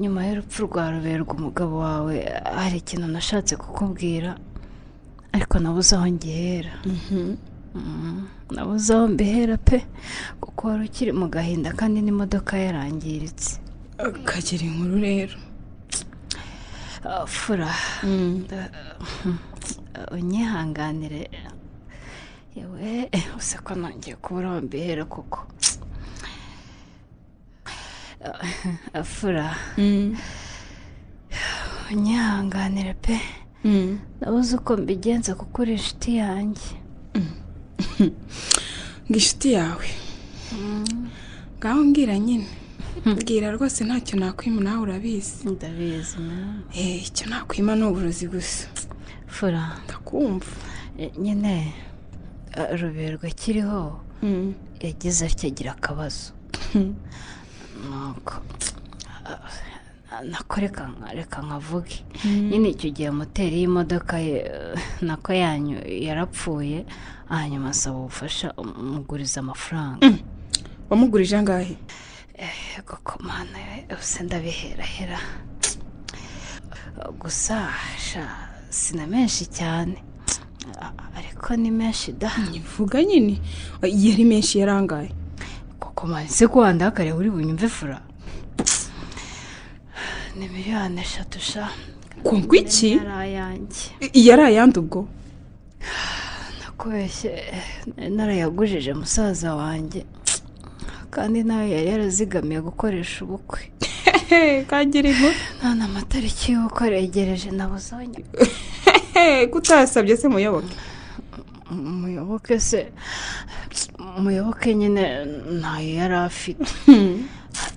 nyuma y'urupfu rwa ruberwa umugabo wawe hari ikintu nashatse kukubwira ariko nabuze aho ngihera nabuze aho mbihera pe kuko wari ukiri mu gahinda kandi n'imodoka yarangiritse kagira inkuru rero fura unyihanganire yewe use ko nongeye kubura aho mbihera kuko fura unyihanganire pe nabuze uko mbigenza kuko uri inshuti yanjye ngo inshuti yawe ngaho mbwira nyine mbwira rwose ntacyo nakwima nawe urabizi ndabizi nawe icyo nakwima ni uburozi gusa fura ndakumva nyine ruberwa akiriho yagize atya agira akabazo nuko nako reka nkavuge nyine icyo gihe moteri y'imodoka ye nako yanyu yarapfuye hanyuma asaba ubufasha umuguriza amafaranga wamugurije angahe koko mana yose ndabiherahera gusa sina menshi cyane ariko ni menshi da nyivuga nyine yari menshi yarangaye koko mana se ko wandakariye uri bunyumve fura ni 3,000,000 sha kungu iki yarayanjye yari ayandi ubwo nakubeshye narayagujije musaza wanjye kandi nawe yari yarazigamiye gukoresha ubukwe kagira inkuru none amatariki y'uko yegereje nabuze kutasabye se muyoboke se muyoboke nyine ntayo yari afite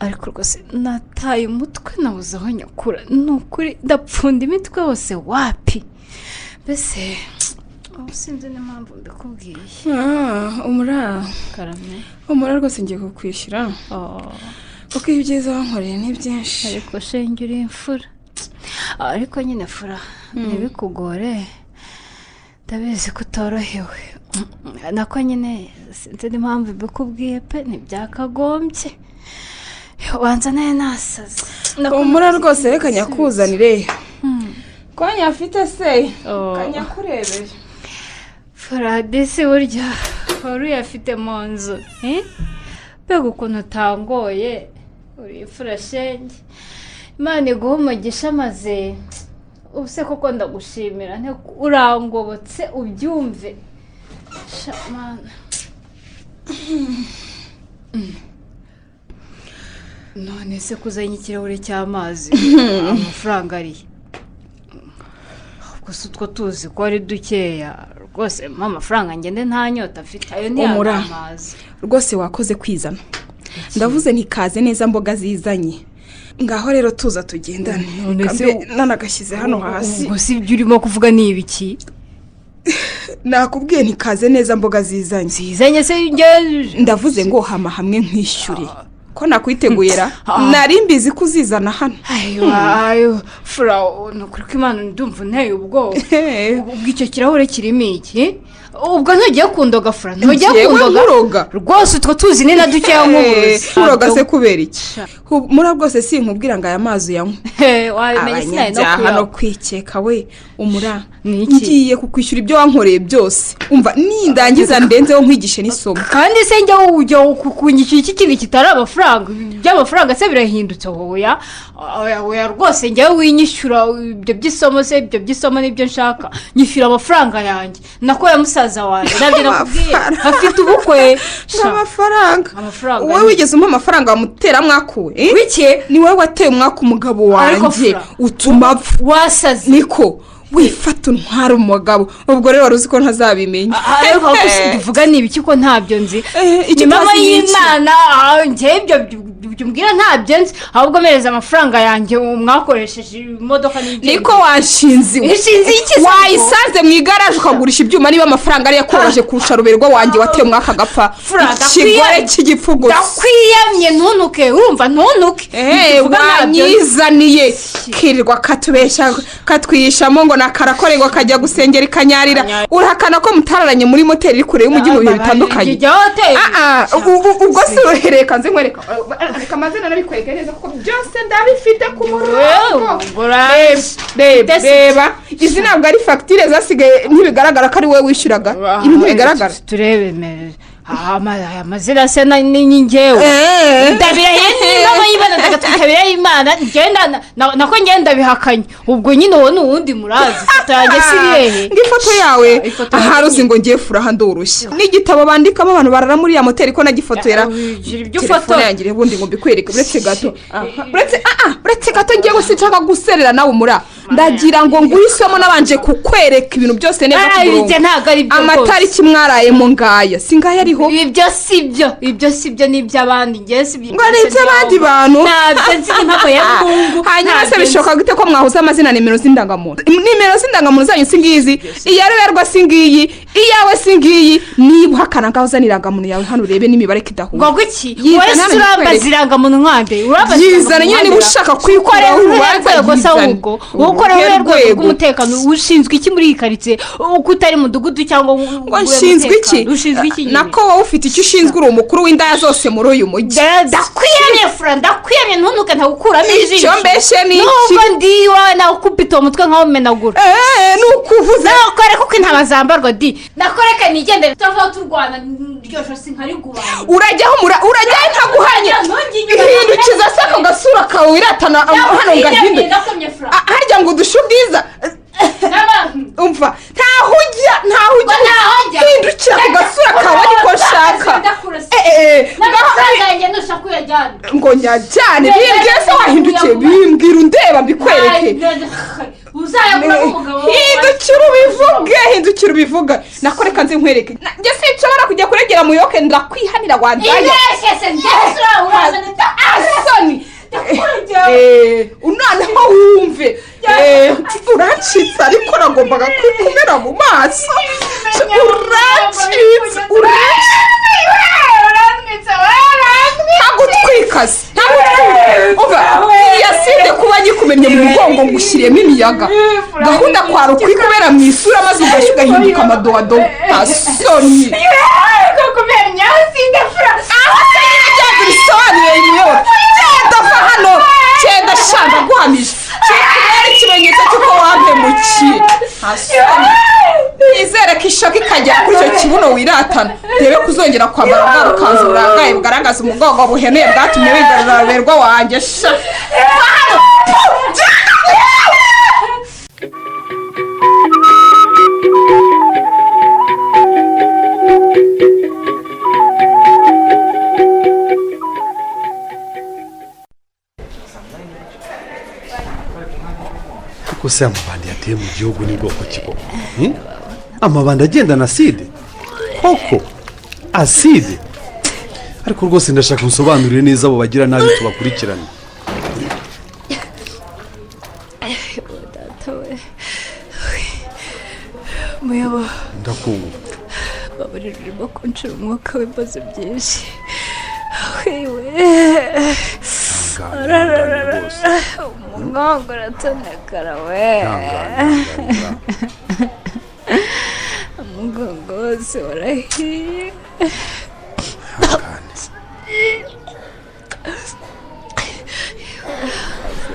ariko rwose nataye umutwe nabuze aho nyakura ni ukuri ndapfunda imitwe yose wapi mbese sinzi n'impamvu mbikubwiye. umura karame rwose ngiye kukwishyura kuko ibyiza wankoreye ni byinshi. ariko shenge uri imfura, ariko nyine fura ntibikugore, ndabizi ko utorohewe, nako nyine sinzi n'impamvu mbikubwiye pe, ntibyakagombye, wanza nayo nasaze. umura rwose reka nyakuzanire ko nyafite se kanyakurebere. Faradisi burya wari uyafite mu nzu, mbega ukuntu utangoye, uri imfura shenge, Imana iguha umugisha maze ubuse koko ndagushimira, urangobotse ubyumve Mana. None se kuzanye ikirahure cy'amazi amafaranga ariye? Gusa utwo tuzi ko ari dukeya rwose, amafaranga ngende nta nyota afite, ayo ni amazi. Rwose wakoze kwizana, ndavuze ntikaze neza mboga zizanye, ngaho rero tuza tugendane. Nanagashyize hano hasi. Ubwo si ibyo urimo kuvuga ni ibiki? Nakubwiye ntikaze neza mboga zizanye se ndavuze ngo hama hamwe nkwishyure ko nakwiteguye nari mbizi kuzizana hano. ayo fura nukuri ko Imana ndumva nteye ubwoba. ubwo icyo kirahure kirimo iki? ubwo ntugiye kundoga fura, ntugiye kundoga rwose, utwo tuzi ni na dukeya nk'uburozi. uroga se kubera iki? muri bwose sinkubwira ngo aya mazi yanywe. abanyabyaha no kwikeka we umura, ngiye kukwishyura ibyo wankoreye byose, umva nindangiza ndenzeho nkwigishe n'isomo. kandi se njya ujya kunyishyura iki kintu kitari amafaranga? by'amafaranga se birahindutse wowe ya rwose njyewe winyishyura ibyo by'isomo se, ibyo by'isomo nibyo nshaka, nyishyura amafaranga yanjye nako ya musaza wanjye, nabyo nakubwiye afite ubukwe. amafaranga wowe wigeze umpa amafaranga wamutera mwakuwe? wiki ni wowe wateye umwaka umugabo wanjye utuma wasaze. niko wifata untwara umugabo, ubwo rero wari uzi ko ntazabimenya. ariko kuvuga ni ibiki ko ntabyo nzi? ni mama y'Imana, njye ibyo mbwira ntabyo nzi, ahubwo mereza amafaranga yanjye mwakoresheje imodoka n'ibyo. niko wanshinze wayisanze mu igaraje ukagurisha ibyuma, niba amafaranga ari yakoroje kurusha ruberwa wanjye wateye umwaka agapfa. ikigore cy'igipfugu ndakwiyamye, ntunuke, urumva ntunuke. wanyizaniye kirirwa katubeshya katwishamo ngo nakarakorego kajya gusengera ikanyarira, urahakana ko mutararanye muri moteri iri kure y'umujyi mu bihe bitandukanye. ubwo si uhereye kanze nkwereka reka amazina nabikwereka neza kuko byose ndabifite ku murongo. reba izi ntabwo ari fagitire zasigaye, ntibigaragara ko ari wowe wishyuraga ibi, ntibigaragara. turebe amazina se ni njyewe ndabirahiye n'imama y'Imana, ndagatwikabira y'Imana ngenda nako ngenda bihakanye. ubwo nyine wowe n'uwundi murazi tutange siriye ngifoto yawe ahari uzi ngo ngiye furaha ndorushye n'igitabo bandikamo abantu barara muri ya moteri ko nagifotora. telefone yanjye ubundi ngo mbikwereke, uretse gato uretse gato ngiye gusicaga guserera nawe umura, ndagira ngo nguhisemo nabanje kukwereka ibintu byose neza ku murongo. amatariki mwarayemo ngaya singaya ariho. ibyo sibyo ni iby'abandi, ngiye sibyo ngo ni iby'abandi bantu. ntabyo nzi impako ya Mungu. hanyuma se bishoboka gute ko mwahuza amazina nimero z'indangamuntu? nimero z'indangamuntu zanyu singizi, iyaruberwa singiyi, iyawe singiyi. niba uhakana ngaho uzana irangamuntu yawe hano urebe n'imibare kidahura. ngo iki wowe se urambaza irangamuntu nkande? yizana nyine niba ushaka kwikorera urwego se ahubwo ukora urwego rw'umutekano. ushinzwe iki muri iyi karitsiye uko utari mudugudu cyangwa ngo nshinzwe iki? ushinzwe iki? nako wowe ufite icyo ushinzwe, uri umukuru w'indaya zose muri uyu mujyi. ndakwiyamye fura, ndakwiyamye ntunuke ntagukuramo ijisho. icyo mbese ni iki? nubwo ndiwa nakupita umutwe nkaho umenagura. nukuvuze nakore kuko intama zambarwa di, nakoreka nigendere tuvaho turwana ryosho sinkarigubana. urajyaho urajyaho ntaguhanye, hindukiza se ako gasura kawe wiratana hano ngahinduke harya ngo udushe ubwiza. umva ntahujya hindukira ku gasura kawe ariko nshaka ngo nyajyane. bimbwire se wahindukiye, bimbwira undeba mbikwereke. hindukira ubivuge nakoreka nzi nkwereke. njye sinshobora kujya kuregera muyoke, ndakwihanira wajyanye asoni. noneho wumve urancitse ariko nagombaga kukumera mu maso urancitse ntabwo twikaze ntabwo yasinde kuba gikumennye mu mugongo ngo ushyiremo imiyaga gahunda kwari ukwikubera mu isura maze ugashya ugahinduka amadodo nta soni kumenya sinde fura aho se nyine byanze bisobanuye yewe genda va hano genda shanda guhamije kikubera ikimenyetso cy'uko wampemukiye nta soni nizere ko ishaka ikagera kuri icyo kibuno wiratana rebe kuzongera kwambara bwa bukanzu burangaye bugaragaza umugongo buheneye bwatumye wigarurira ruberwa wanjye sha ariko se amabandi yateye mu gihugu ni bwoko ki koko amabandi agenda na aside koko aside ariko rwose ndashaka usobanurire neza abo bagira nabi tubakurikirane. muyobo ndakumva baburira urimo kunshira umwuka w'imbazo byinshi wewe umugongo uratonekara we umugongo wose warahiye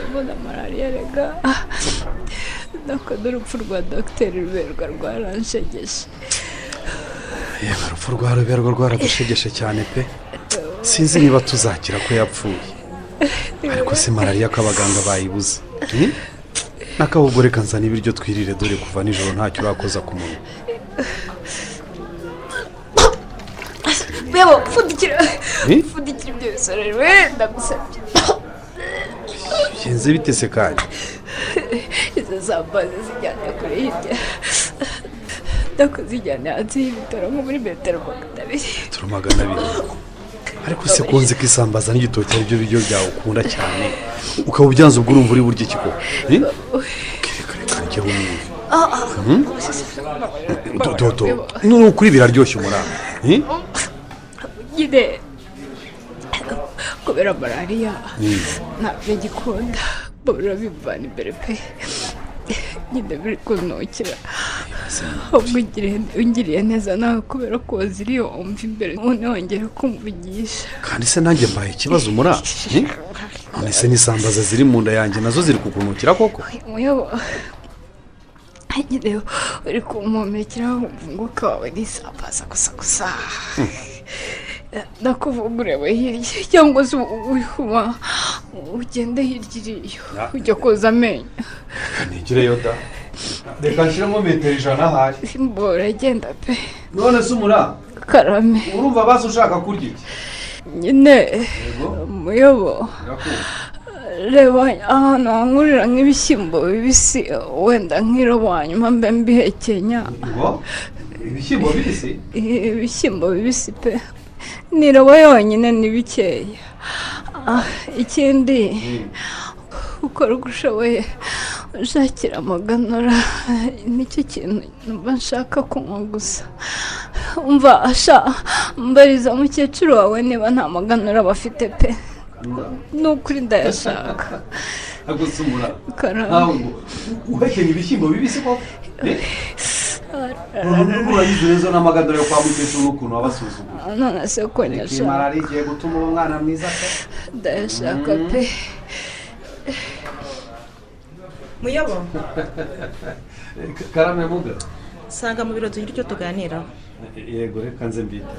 mbona malariya rega nakora urupfu rwa dogiteri ruberwa rwaranshegeshe. yewe urupfu rwa ruberwa rwaradushegeshe cyane pe sinzi niba tuzakira ko yapfuye ariko se malariya ko abaganga bayibuze n'akahubwo reka nzana ibiryo twirire dore kuva nijoro ntacyo urakoza ku munwa. Bebo pfundikira ibyo bisorero wenda gusabye bigenze bite se kandi izo zambazi zijyana kure hirya ndakuzijyana hanze y'ibitaro nko muri metero 200 turi 200 ariko se kunze ko isambaza n'igitoki ari byo biryo byawe ukunda cyane ukaba ubyanze ubwo urumva uri buryo kiko reka njyewe umwumve dodo n'ukuri biraryoshye umurava nyine kubera malariya ntabyo ngikunda mbona bivana imbere pe nyine biri kunukira ahubwo ungiriye neza nawe kubera ko waziriye wumva imbere nongera kumvugisha kandi se nanjye mbaye ikibazo umurava none se n'isambaza ziri mu nda yanjye nazo ziri kukunukira koko muyobo nyine uri kumpumekera wumva umwuka wawe n'isambaza gusa ndakuvuga ureba hirya cyangwa se wihuma ugende hirya iriyo ujya koza amenyo ntigireyo da reka nshyiramo metero 100 ahari mbora genda pe none se umura karame urumva basi ushaka kurya iki nyine muyobo reba ahantu hankurira nk'ibishyimbo bibisi wenda nk'irobanyu mbe mbihekenya ibishyimbo bibisi ibishyimbo bibisi pe nirobo yonyine ni bikeya ikindi ukora uko ushoboye ushakira amaganura nicyo kintu mba nshaka kunywa gusa umva mbariza mukecuru wawe niba nta maganura bafite pe nukuri ndayashaka agusumura karame uhekenya ibishyimbo bibisi koko urayizi neza n'amagadoro yo kwa mukecuru n'ukuntu wabasuzugura none se ko nyashaka malariya igiye gutuma uwo mwana mwiza pe ndayashaka pe muyobo karame muga sanga mu biro tugira icyo tuganiraho yego reka nze mbita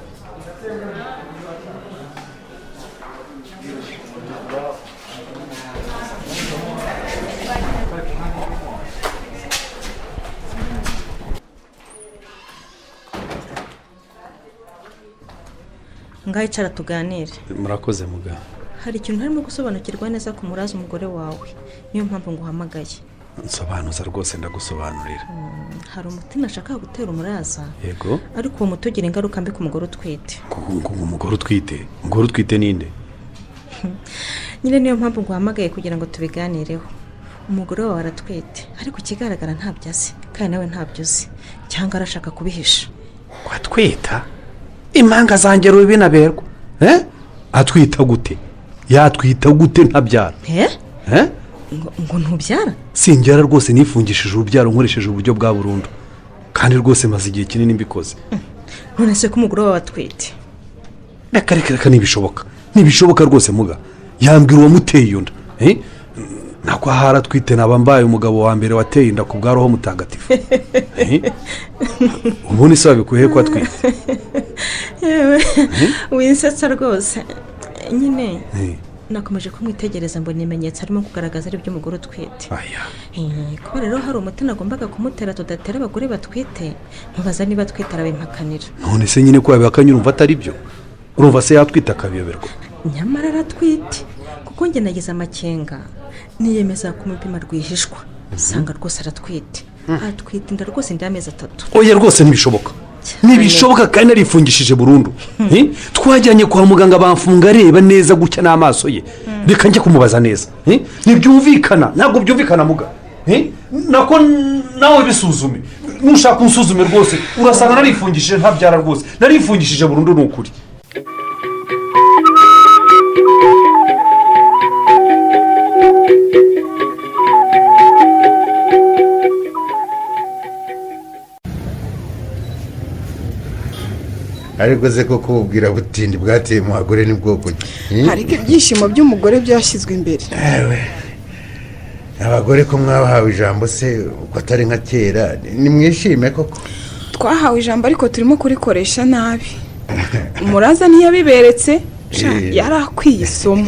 ngaho icara tuganire. murakoze muga hari ikintu harimo gusobanukirwa neza ku murazi umugore wawe niyo mpamvu nguhamagaye. nsobanuza rwose ndagusobanurira. hari umuti nashaka gutera umuraza yego ariko uwo muti ugira ingaruka mbi ku mugore utwite. umugore utwite ninde? nyine niyo mpamvu nguhamagaye kugira ngo tubiganireho. umugore wawe aratwite ariko ikigaragara ntabyo azi kandi nawe ntabyo uzi cyangwa arashaka kubihisha. atwita impanga zanjye rubi binaberwa atwita gute yatwita gute ntabyara ngo ntubyara sinbyara rwose nifungishije urubyaro nkoresheje uburyo bwa burundu kandi rwose maze igihe kinini mbikoze. none se ko umugore wawe atwite? reka ntibishoboka rwose muga yambwira uwamuteye iyo nda ntabwo ahari atwite naba mbaye umugabo wa mbere wateye inda ku bwa roho mutagatifu. ubundi se wabikuye ko atwite? yewe winsetsa rwose nyine nakomeje kumwitegereza mbona ibimenyetso arimo kugaragaza ari iby'umugore utwite. kuba rero hari umuti nagombaga kumutera tudatera abagore batwite ntubaza niba atwite arabimpakanira. none se nyine ko yabihakanye urumva atari byo? urumva se yatwite akabiyoberwa? nyamara aratwite kuko njye nagize amakenga niyemeza kumupima rwihishwa usanga rwose aratwite atwite inda rwose indi y'amezi 3. oya rwose ntibishoboka kandi narifungishije burundu. twajyanye kwa muganga bamfunga areba neza gutya n'amaso ye reka njye kumubaza neza. ntibyumvikana ntabwo byumvikana muga nako nawe bisuzume nushaka unsuzume rwose urasanga narifungishije ntabyara rwose narifungishije burundu ni ukuri. ariko se koko ubwira butindi bwateye mu bagore ni bwoko ki? ariko ibyishimo by'umugore byashyizwe imbere. abagore ko mwabahawe ijambo se uko atari nka kera nimwishime koko. twahawe ijambo ariko turimo kurikoresha nabi. umuraza ntiyabiberetse yari akwiye isomo.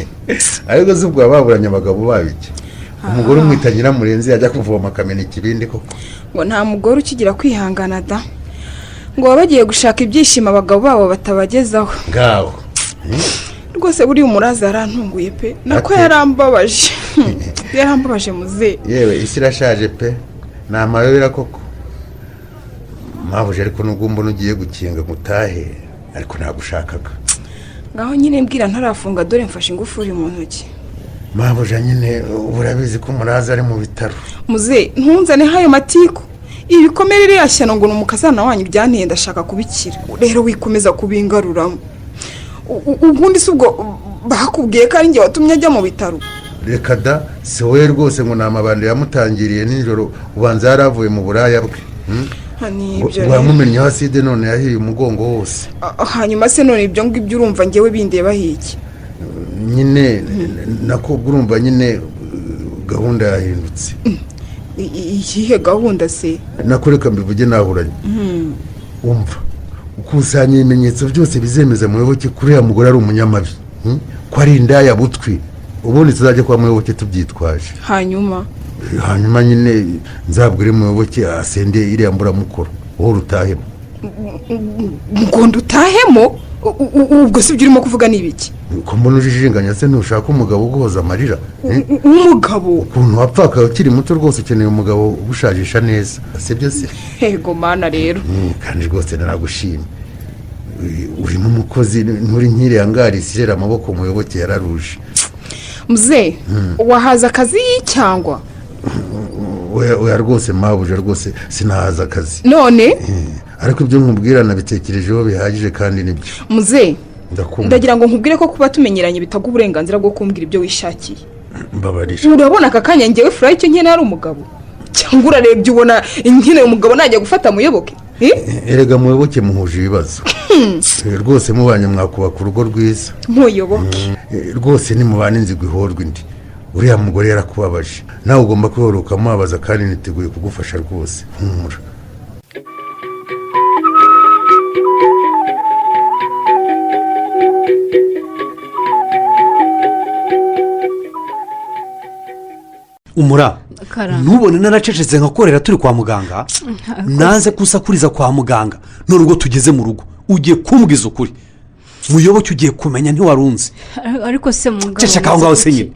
ariko se ubwo baburanye abagabo babiki umugore umwita Nyiramurenzi yajya kuvoma akamena ikibindi koko ngo nta mugore ukigira kwihangana da ngo baba bagiye gushaka ibyishimo abagabo babo batabagezaho ngaho. rwose buriya umuraza yarantunguye pe nako yarambabaje muze. yewe isi irashaje pe ni amayobera koko mpabuje ariko nubwo mbona ugiye gukinga mutahe ariko nagushakaga. ngaho nyine mbwira ntarafunga dore mfashe ingufuri mu ntoki. mpabuje nyine urabizi ko umuraza ari mu bitaro. muze ntunzane hayo matiku ibikomere iriya shyano ngo ni umukazana wanyu byanteye ndashaka kubikira rero wikomeza kubingaruramo. ubundi si ubwo bakubwiye ko ari njye watumye ajya mu bitaro? reka da si wowe rwose ngo ni amabandi yamutangiriye nijoro ubanza yaravuye mu buraya bwe. wamumennyeho aside none yahiye umugongo wose. hanyuma se none ibyo ngibyo urumva ngewe bindeba hiki? nyine nakubwo urumva nyine gahunda yahindutse. iyihe gahunda se? nakureka mbivuge nahuranye. umva ukusanya ibimenyetso byose bizemeza Muyoboke kuri ya mugore ari umunyamabi ko ari indaya butwi ubundi tuzajya kwa Muyoboke tubyitwaje. hanyuma nyine nzabwire Muyoboke asende iriya mburamukoro wowe urutahemo. ngo utahemo? ubwo si ibyo urimo kuvuga ni ibiki? ko mbona ujijinganya se ntushaka umugabo uguhoza amarira? umugabo ukuntu wapfaka ukiri muto rwose ukeneye umugabo ugushajisha neza sibyo se? yego mana rero kandi rwose naragushimye uri n'umukozi nturi nkiri yangarisi rero amaboko Muyoboke yararuje. muze wahaza akazi cyangwa? oya rwose mpabuje rwose sinahaza akazi none ariko ibyo nkubwira nabitekerejeho bihagije kandi nibyo. muze ndagira ngo nkubwire ko kuba tumenyeranye bitaga uburenganzira bwo kumbwira ibyo wishakiye. mbabarira. urabona aka kanya ngewe furayi icyo nkene ari umugabo cyangwa urarebye ubona nkene umugabo najya gufata Muyoboke? erega Muyoboke muhuje ibibazo rwose mubanye mwakubaka urugo rwiza. Muyoboke rwose nimubane inzigo ihorwa indi uriya mugore yarakubabaje nawe ugomba kwihoroka mubabaza kandi niteguye kugufasha rwose humura. umura ntubone naracecetse nkakorera turi kwa muganga nanze kusakuriza kwa muganga none ubwo tugeze mu rugo ugiye kumbwiza ukuri Muyoboke ugiye kumenya ntiwarunze. ariko se muganga ceceka aho ngaho se nyine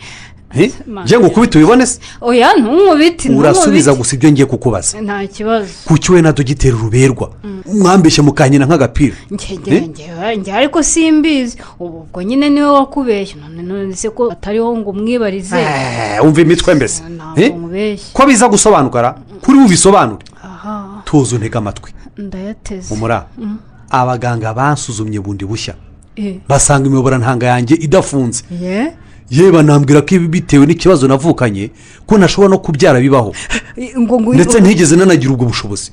njye ngo ukubite ubibone se oya ntumubite urasubiza gusa ibyo ngiye kukubaza nta kibazo kuki we na dogiteri ruberwa mwambeshye mukanyina nk'agapira njye ariko simbizi ubwo nyine niwe wakubeshye none se ko atariho ngo umwibarize wumva imitwe mbese ko biza gusobanukara kuri bubisobanure tuzi untega amatwi ndayateze umura abaganga basuzumye bundi bushya basanga imiyoborantanga yanjye idafunze yewe nambwira ko ibi bitewe n'ikibazo navukanye ko ntashobora no kubyara bibaho ndetse ntigeze nanagira ubwo bushobozi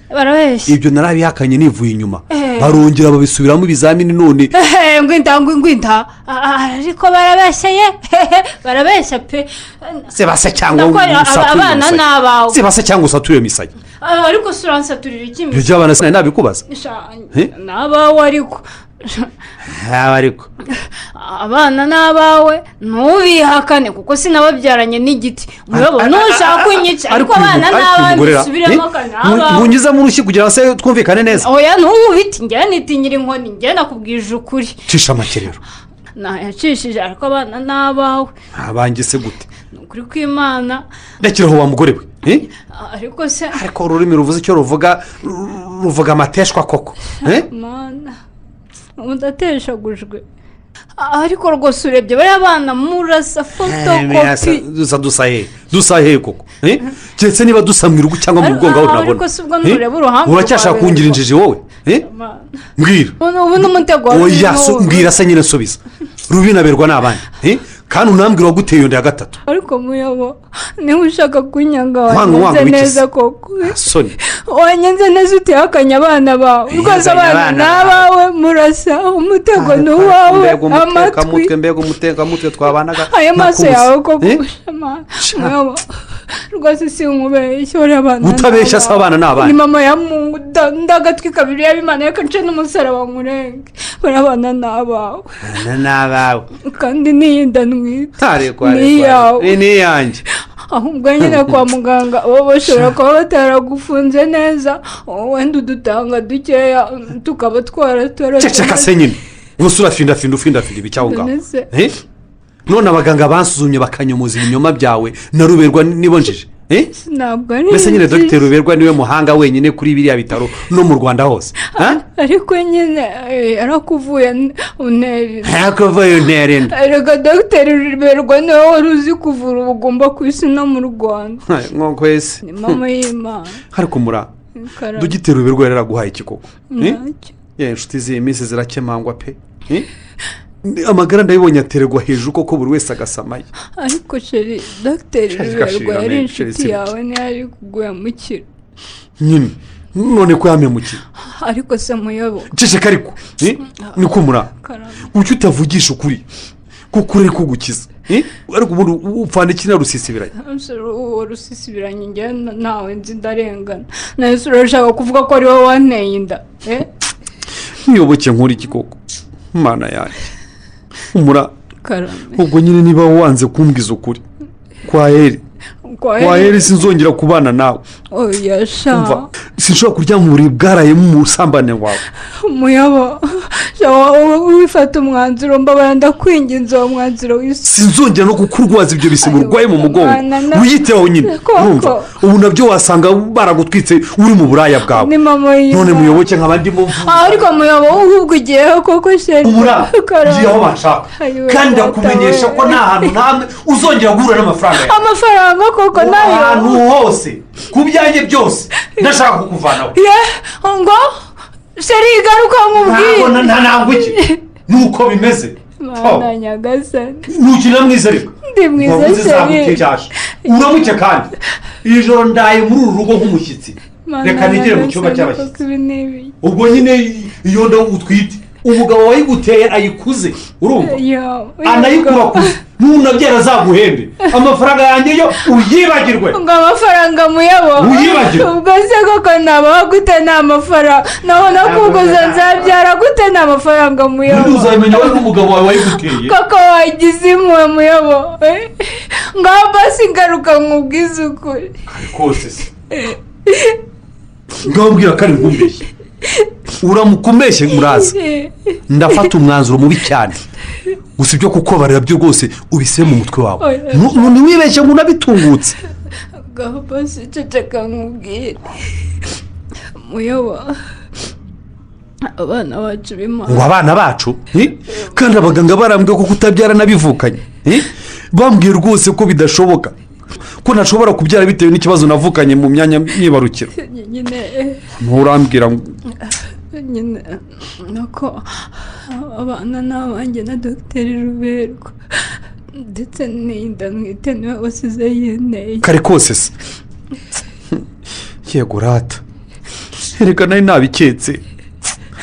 ibyo narabihakanye nivuye inyuma barongera babisubiramo ibizamini none ngwinda ariko barabeshyeye barabeshya pe sebase cyangwa abana n'abawe sebase cyangwa usatuye misaya ariko suransaturira ikimisa ibyo abana sinari nabikubaza n'abawe ariko ariko abana n'abawe ntubihakane kuko sinababyaranye n'igiti ntushaka kunyica ariko abana n'abawe bisubiremo akanaba ngungiza mu rushyi kugira ngo se twumvikane neza oya ntubite njye nitinyira inkoni njye nakubwije ukuri cisha make rero nayacishije ariko abana n'abawe abangise gute ni ukuri kw'imana rekeraho wa mugore we ariko se ariko ururimi ruvuze icyo ruvuga amateshwa koko mana udateshagujwe ariko rwose urebye bariya bana murasa fotokopi dusa he koko keretse niba dusa mu irugu cyangwa mu mugongo aho unabona ariko si ubwo ntureba uruhanga uracyashaka kungira injiji wowe mbwira ubu ni umutego wawe mbwira se nyine nsubiza rubinaberwa n'abandi kandi unambwira waguteye iyo nda ya gatatu ariko muyobo niba ushaka kunyanga wanyenze neza koko wanyenze neza utihakanye abana bawe rwose abana n'abawe murasa umutego ni uwawe amatwi mbega umutekamutwe twabanaga ayo maso yawe koko muyobo rwose si umubeshyi uriya abana utabeshya se abana n'abana ni mama ya mungu ndagatwi kabiri y'abimana reka nce n'umusaraba nkurenge uriya abana n'abawe kandi niyinda ni iyanjye ahubwo nyine kwa muganga bo bashobora kuba bataragufunze neza wenda udutanga dukeya tukaba twaratora ceceka se nyine gusa urafindafinda ibi cyangwa ngaho none abaganga basuzumye bakanyomoza ibinyoma byawe na ruberwa nibonjeje ntabwo ari mbese nyine dogiteri ruberwa niwe muhanga wenyine kuri biriya bitaro no mu rwanda hose ariko nyine arakuvuye untera reka dogiteri ruberwa niwe wari uzi kuvura ubugumba ku isi no mu rwanda nk'uko ese ni mama y'imana ariko mura dogiteri ruberwa yari araguhaye iki koko inshuti z'iyi minsi zirakemangwa pe amagara ndabibonye aterwa hejuru koko buri wese agasamaye ariko sheri dogiteri ruberwa yari inshuti yawe ntiyari kuguhemukira nyine none ko yamemukira ariko se muyobo ceceka ariko niko mura ucyo utavugisha ukuri kuko uri kugukiza ariko ubundi upfana ikina rusisibiranye uwo rusisibiranye njye nawe nzi ndarengana nawe urashaka kuvuga ko ari wowe wanteye inda ntiyoboke nk'uri iki koko mana yanjye umura ubwo nyine niba wanze kumbwiza ukuri kwa heri sinzongera kubana nawe oya sha sinshobora kurya mu buriri bwarayemo umusambane wawe muyobo wifata umwanzuro mbabara ndakwinginze uwo mwanzuro w'isi sinzongera no kukurwaza ibyo bisiga urwaye mu mugongo wiyiteho nyine urumva ubu nabyo wasanga baragutwitse uri mu buraya bwawe none muyoboke nk'abandi mu ariko muyobo ahubwo ugiyeho koko sheri ugiye aho bashaka kandi ndakumenyesha ko nta hantu n'amwe uzongera guhura n'amafaranga yawe amafaranga koko nayo ahantu hose ku byanjye byose ndashaka kukuvanaho ngo sheri igaruka nkubwire ntabwo iki nuko bimeze mwana nyagasani ntukina mwiza ariko ndi mwiza sheri uramuke kandi iri joro ndaye muri uru rugo nk'umushyitsi reka nigire mu cyumba cy'abashyitsi ubwo nyine iyo nda utwite umugabo wayiguteye ayikuze urumva anayikurakuze ntunabyera azaguhembe amafaranga yanjye yo uyibagirwe ngo amafaranga muyabo uyibagirwe ubwo se koko nabaho gute nta mafaranga nabona kuguza nzabyara gute nta mafaranga muyabo ntuzamenya we n'umugabo wawe wayiguteye koko wagize imwe muyabo ngaho basi ngaruka nkubwize ukuri kose se ngaho mbwira ko ari nkumbeshye uramukomeshye muraza ndafata umwanzuro mubi cyane gusa ibyo kukubabarira byo rwose ubisebe mu mutwe wawe Oya. ntiwibeshye ngo unabitungutse ngaho basi ceceka nkubwire muyoba abana bacu b'imana ngo abana bacu kandi abaganga barambwiye ko kutabyara nabivukanye bambwiye rwose ko bidashoboka ko ntashobora kubyara bitewe n'ikibazo navukanye mu myanya myibarukiro nyine nturambwira ngo nyine nuko abana ni abanjye na dogiteri Ruberwa ndetse n'inda mwite niwe wasize yinteye kare kose se yego rata reka nari nabiketse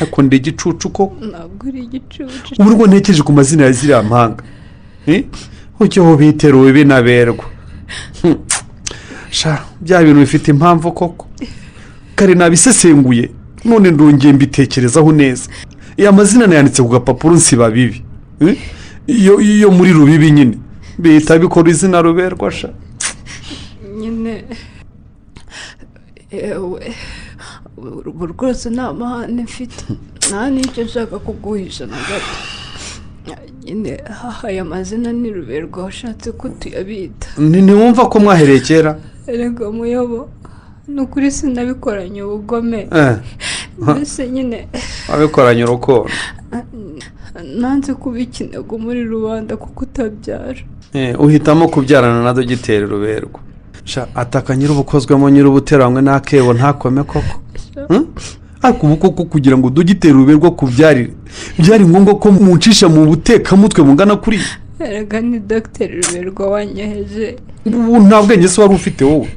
ariko ndi igicucu koko ntabwo uri igicucu ubu rwo ntekereje ku mazina ya ziriya mpanga ujyeho biteruwe binaberwa sha bya bintu bifite impamvu koko kare nabisesenguye none ndongeye mbitekerezaho neza iya mazina nayanditse ku gapapuro nsiba bibi iyo muri rubibi nyine bihita bikora izina Ruberwa sha nyine yewe ubu rwose nta mahane mfite nta n'icyo nshaka kuguhisha na gato nyine aya mazina ni Ruberwa washatse ko tuyabita ntiwumva ko mwahereye kera erega muyobo ni ukuri sinabikoranye ubugome mbese nyine wabikoranye urukundo nanze kuba ikinego muri rubanda kuko utabyara uhitamo kubyarana na dogiteri Ruberwa ataka nyir'ubukozwemo nyir'ubuteranywe n'akebo ntakome koko ariko ubu koko kugira ngo dogiteri Ruberwa kubyarire byari ngombwa ko muncisha mu butekamutwe mungana kuri erega ni dogiteri Ruberwa wanyoheje ubu nta bwenge se wari ufite wowe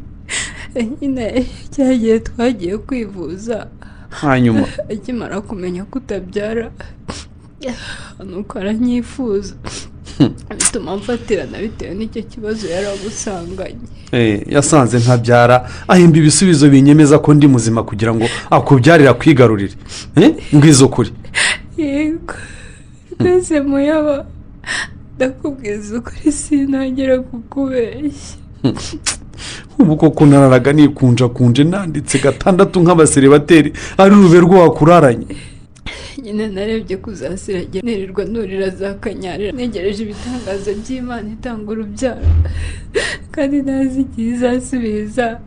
nyine cyagiye twagiye kwivuza hanyuma akimara kumenya ko utabyara nuko aranyifuza bituma mfatirana bitewe n'icyo kibazo yari agusanganye yasanze ntabyara ahimba ibisubizo binyemeza ko ndi muzima kugira ngo akubyarira kwigarurire ngwizo kuri yego twese muyaba ndakubwiza ukuri sinongera kukubeshya ubu koko nararaga nikunjakunje nanditse 6 nk'abaseribateri ari Ruberwa wakuraranye nyine narebye kuzasiragira nirirwa nurira za kanyarira negereje ibitangazo by'Imana itanga urubyaro kandi nazi igihe izasubiza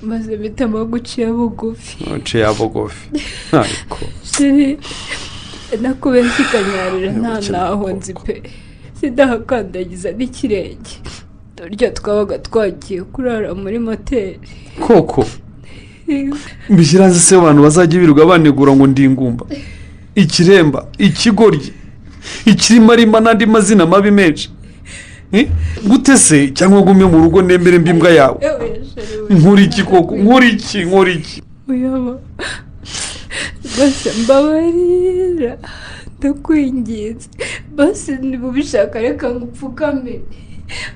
maze mpitamo guciya bugufi ariko shiri nakubeshya ikanyarira nta naho nzi pe sidahakandagiza n'ikirenge turya twabaga twagiye kurara muri moteri koko mbishyiranze se abantu bazajya birirwa banegura ngo ndingumba ikiremba ikigoryi ikirimarima n'andi mazina mabi menshi gute se cyangwa gume mu rugo nembere mbimbwa yawe nkuriki koko nkuriki uyaba bose mbabarira ndakwinginze bose ntibubishaka reka ngo upfukame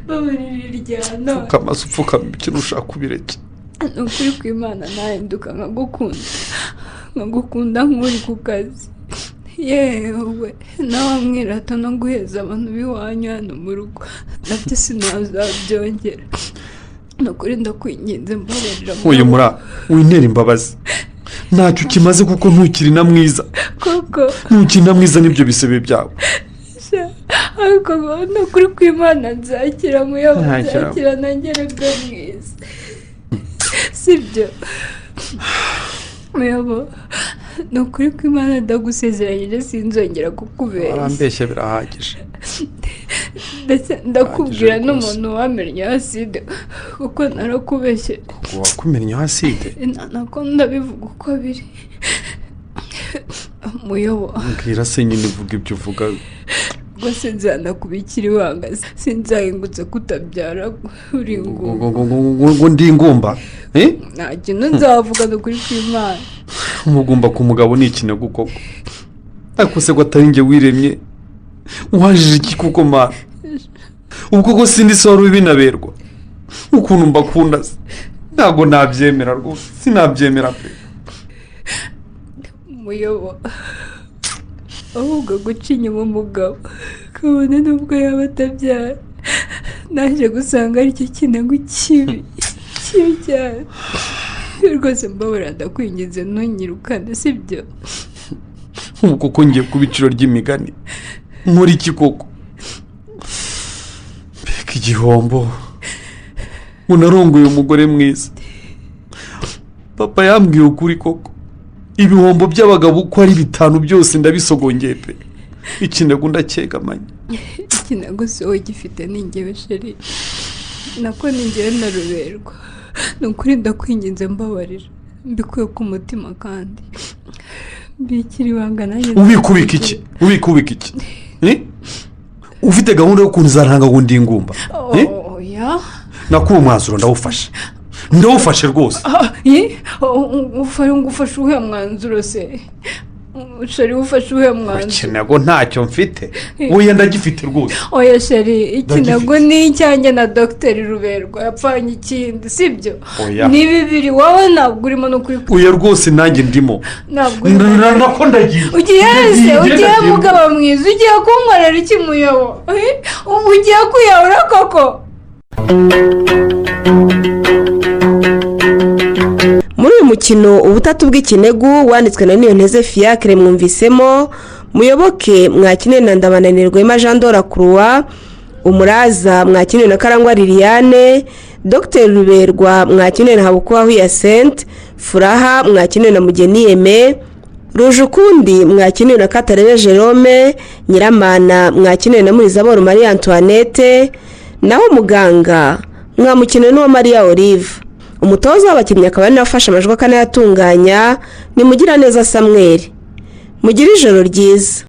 babarira iryana upfukama se upfukama ikintu ushaka kubireke ni ukuri kw'Imana nahinduka nkagukunda nk'uri ku kazi yewe nawe mwirata no guheza abantu b'iwanyu hano mu rugo nabyo sinazabyongera ni ukuri ndakwinginze mbabarira uyu wintera imbabazi ntacyo kimaze kuko ntukiri na mwiza koko ntukiri na mwiza n'ibyo bisebe byawe ariko ni ukuri kw'Imana nzakira muyobo nzakira nangerega mwiza sibyo muyobo ni ukuri kw'Imana ndagusezeranyije sinzongera kukubeshya arambeshya birahagije ndetse ndakubwira n'umuntu wamennye aside kuko narakubeshye wakumennye aside nako ndabivuga uko biri muyobo mbwira se nyine uvuga ibyo uvuga rwose nzanakubikira ibanga sinzahingutse kutabyara uri ingumba ngo ndi ingumba nta kintu nzavuga ni ukuri kw'Imana umugumba ku mugabo ni ikinego koko ariko se ko atari njye wiremye wajije iki kuko mana ubwo koko sindi se wari ubinaberwa ukuntu mbakunda ntabwo nabyemera rwose sinabyemera pe muyobo ahubwo guca inyuma umugabo kabone n'ubwo yaba atabyara naje gusanga aricyo kinego kibi cyane rwose mbabarira ndakwinginze ntunyirukane sibyo ubu koko ngiye ku biciro ry'imigani nkora iki koko mbega igihombo unarongoye umugore mwiza papa yambwiye ukuri koko ibihombo by'abagabo uko ari 5 byose ndabisogongeye pe ikinago ndacyegamanye ikinago si wowe gifite n'ingewe sheri nako n'ingewe na Ruberwa ni ukuri ndakwinginze mbabarira mbikuye ku mutima kandi mbikira ibanga nanjye ubikubika iki ufite gahunda yo kunzaranga ngo ndingumba oya nakuba umwanzuro ndawufashe rwose ufashe uhe mwanzuro se sheri ufashe uhe mwanzuro ikinago ntacyo mfite oya ndagifite rwose oya sheri ikinago ni icyanjye na Dr. Ruberwa yapfanye ikindi sibyo ni bibiri wowe ntabwo urimo no kwikura oya rwose nanjye ndimo nako ndagiye ugiye mugabo mwiza ugiye kunkorera iki muyobo ugiye kuyahura koko. muri uyu mukino ubutatu bw'ikinegu wanditswe na Niyonteze Fiacre mwumvisemo Muyoboke mwakinwe na Ndabananirwema Jean Dora Croix, Umuraza mwakinwe na Karangwa Liliane, Dr. Ruberwa mwakinwe na Habukubaho Hyacinthe, Furaha mwakinwe na Mugeni Aime, Rujukundi mwakinwe na Katarebe Jerome, Nyiramana mwakinwe na Murizaboro Marie Antoinette, naho Muganga mwamukinwe n'uwa Maria Olive. Umutoza w'abakinnyi akaba ari nafashe amajwi akanayatunganya ni Mugiraneza Samuel. Mugira ijoro ryiza.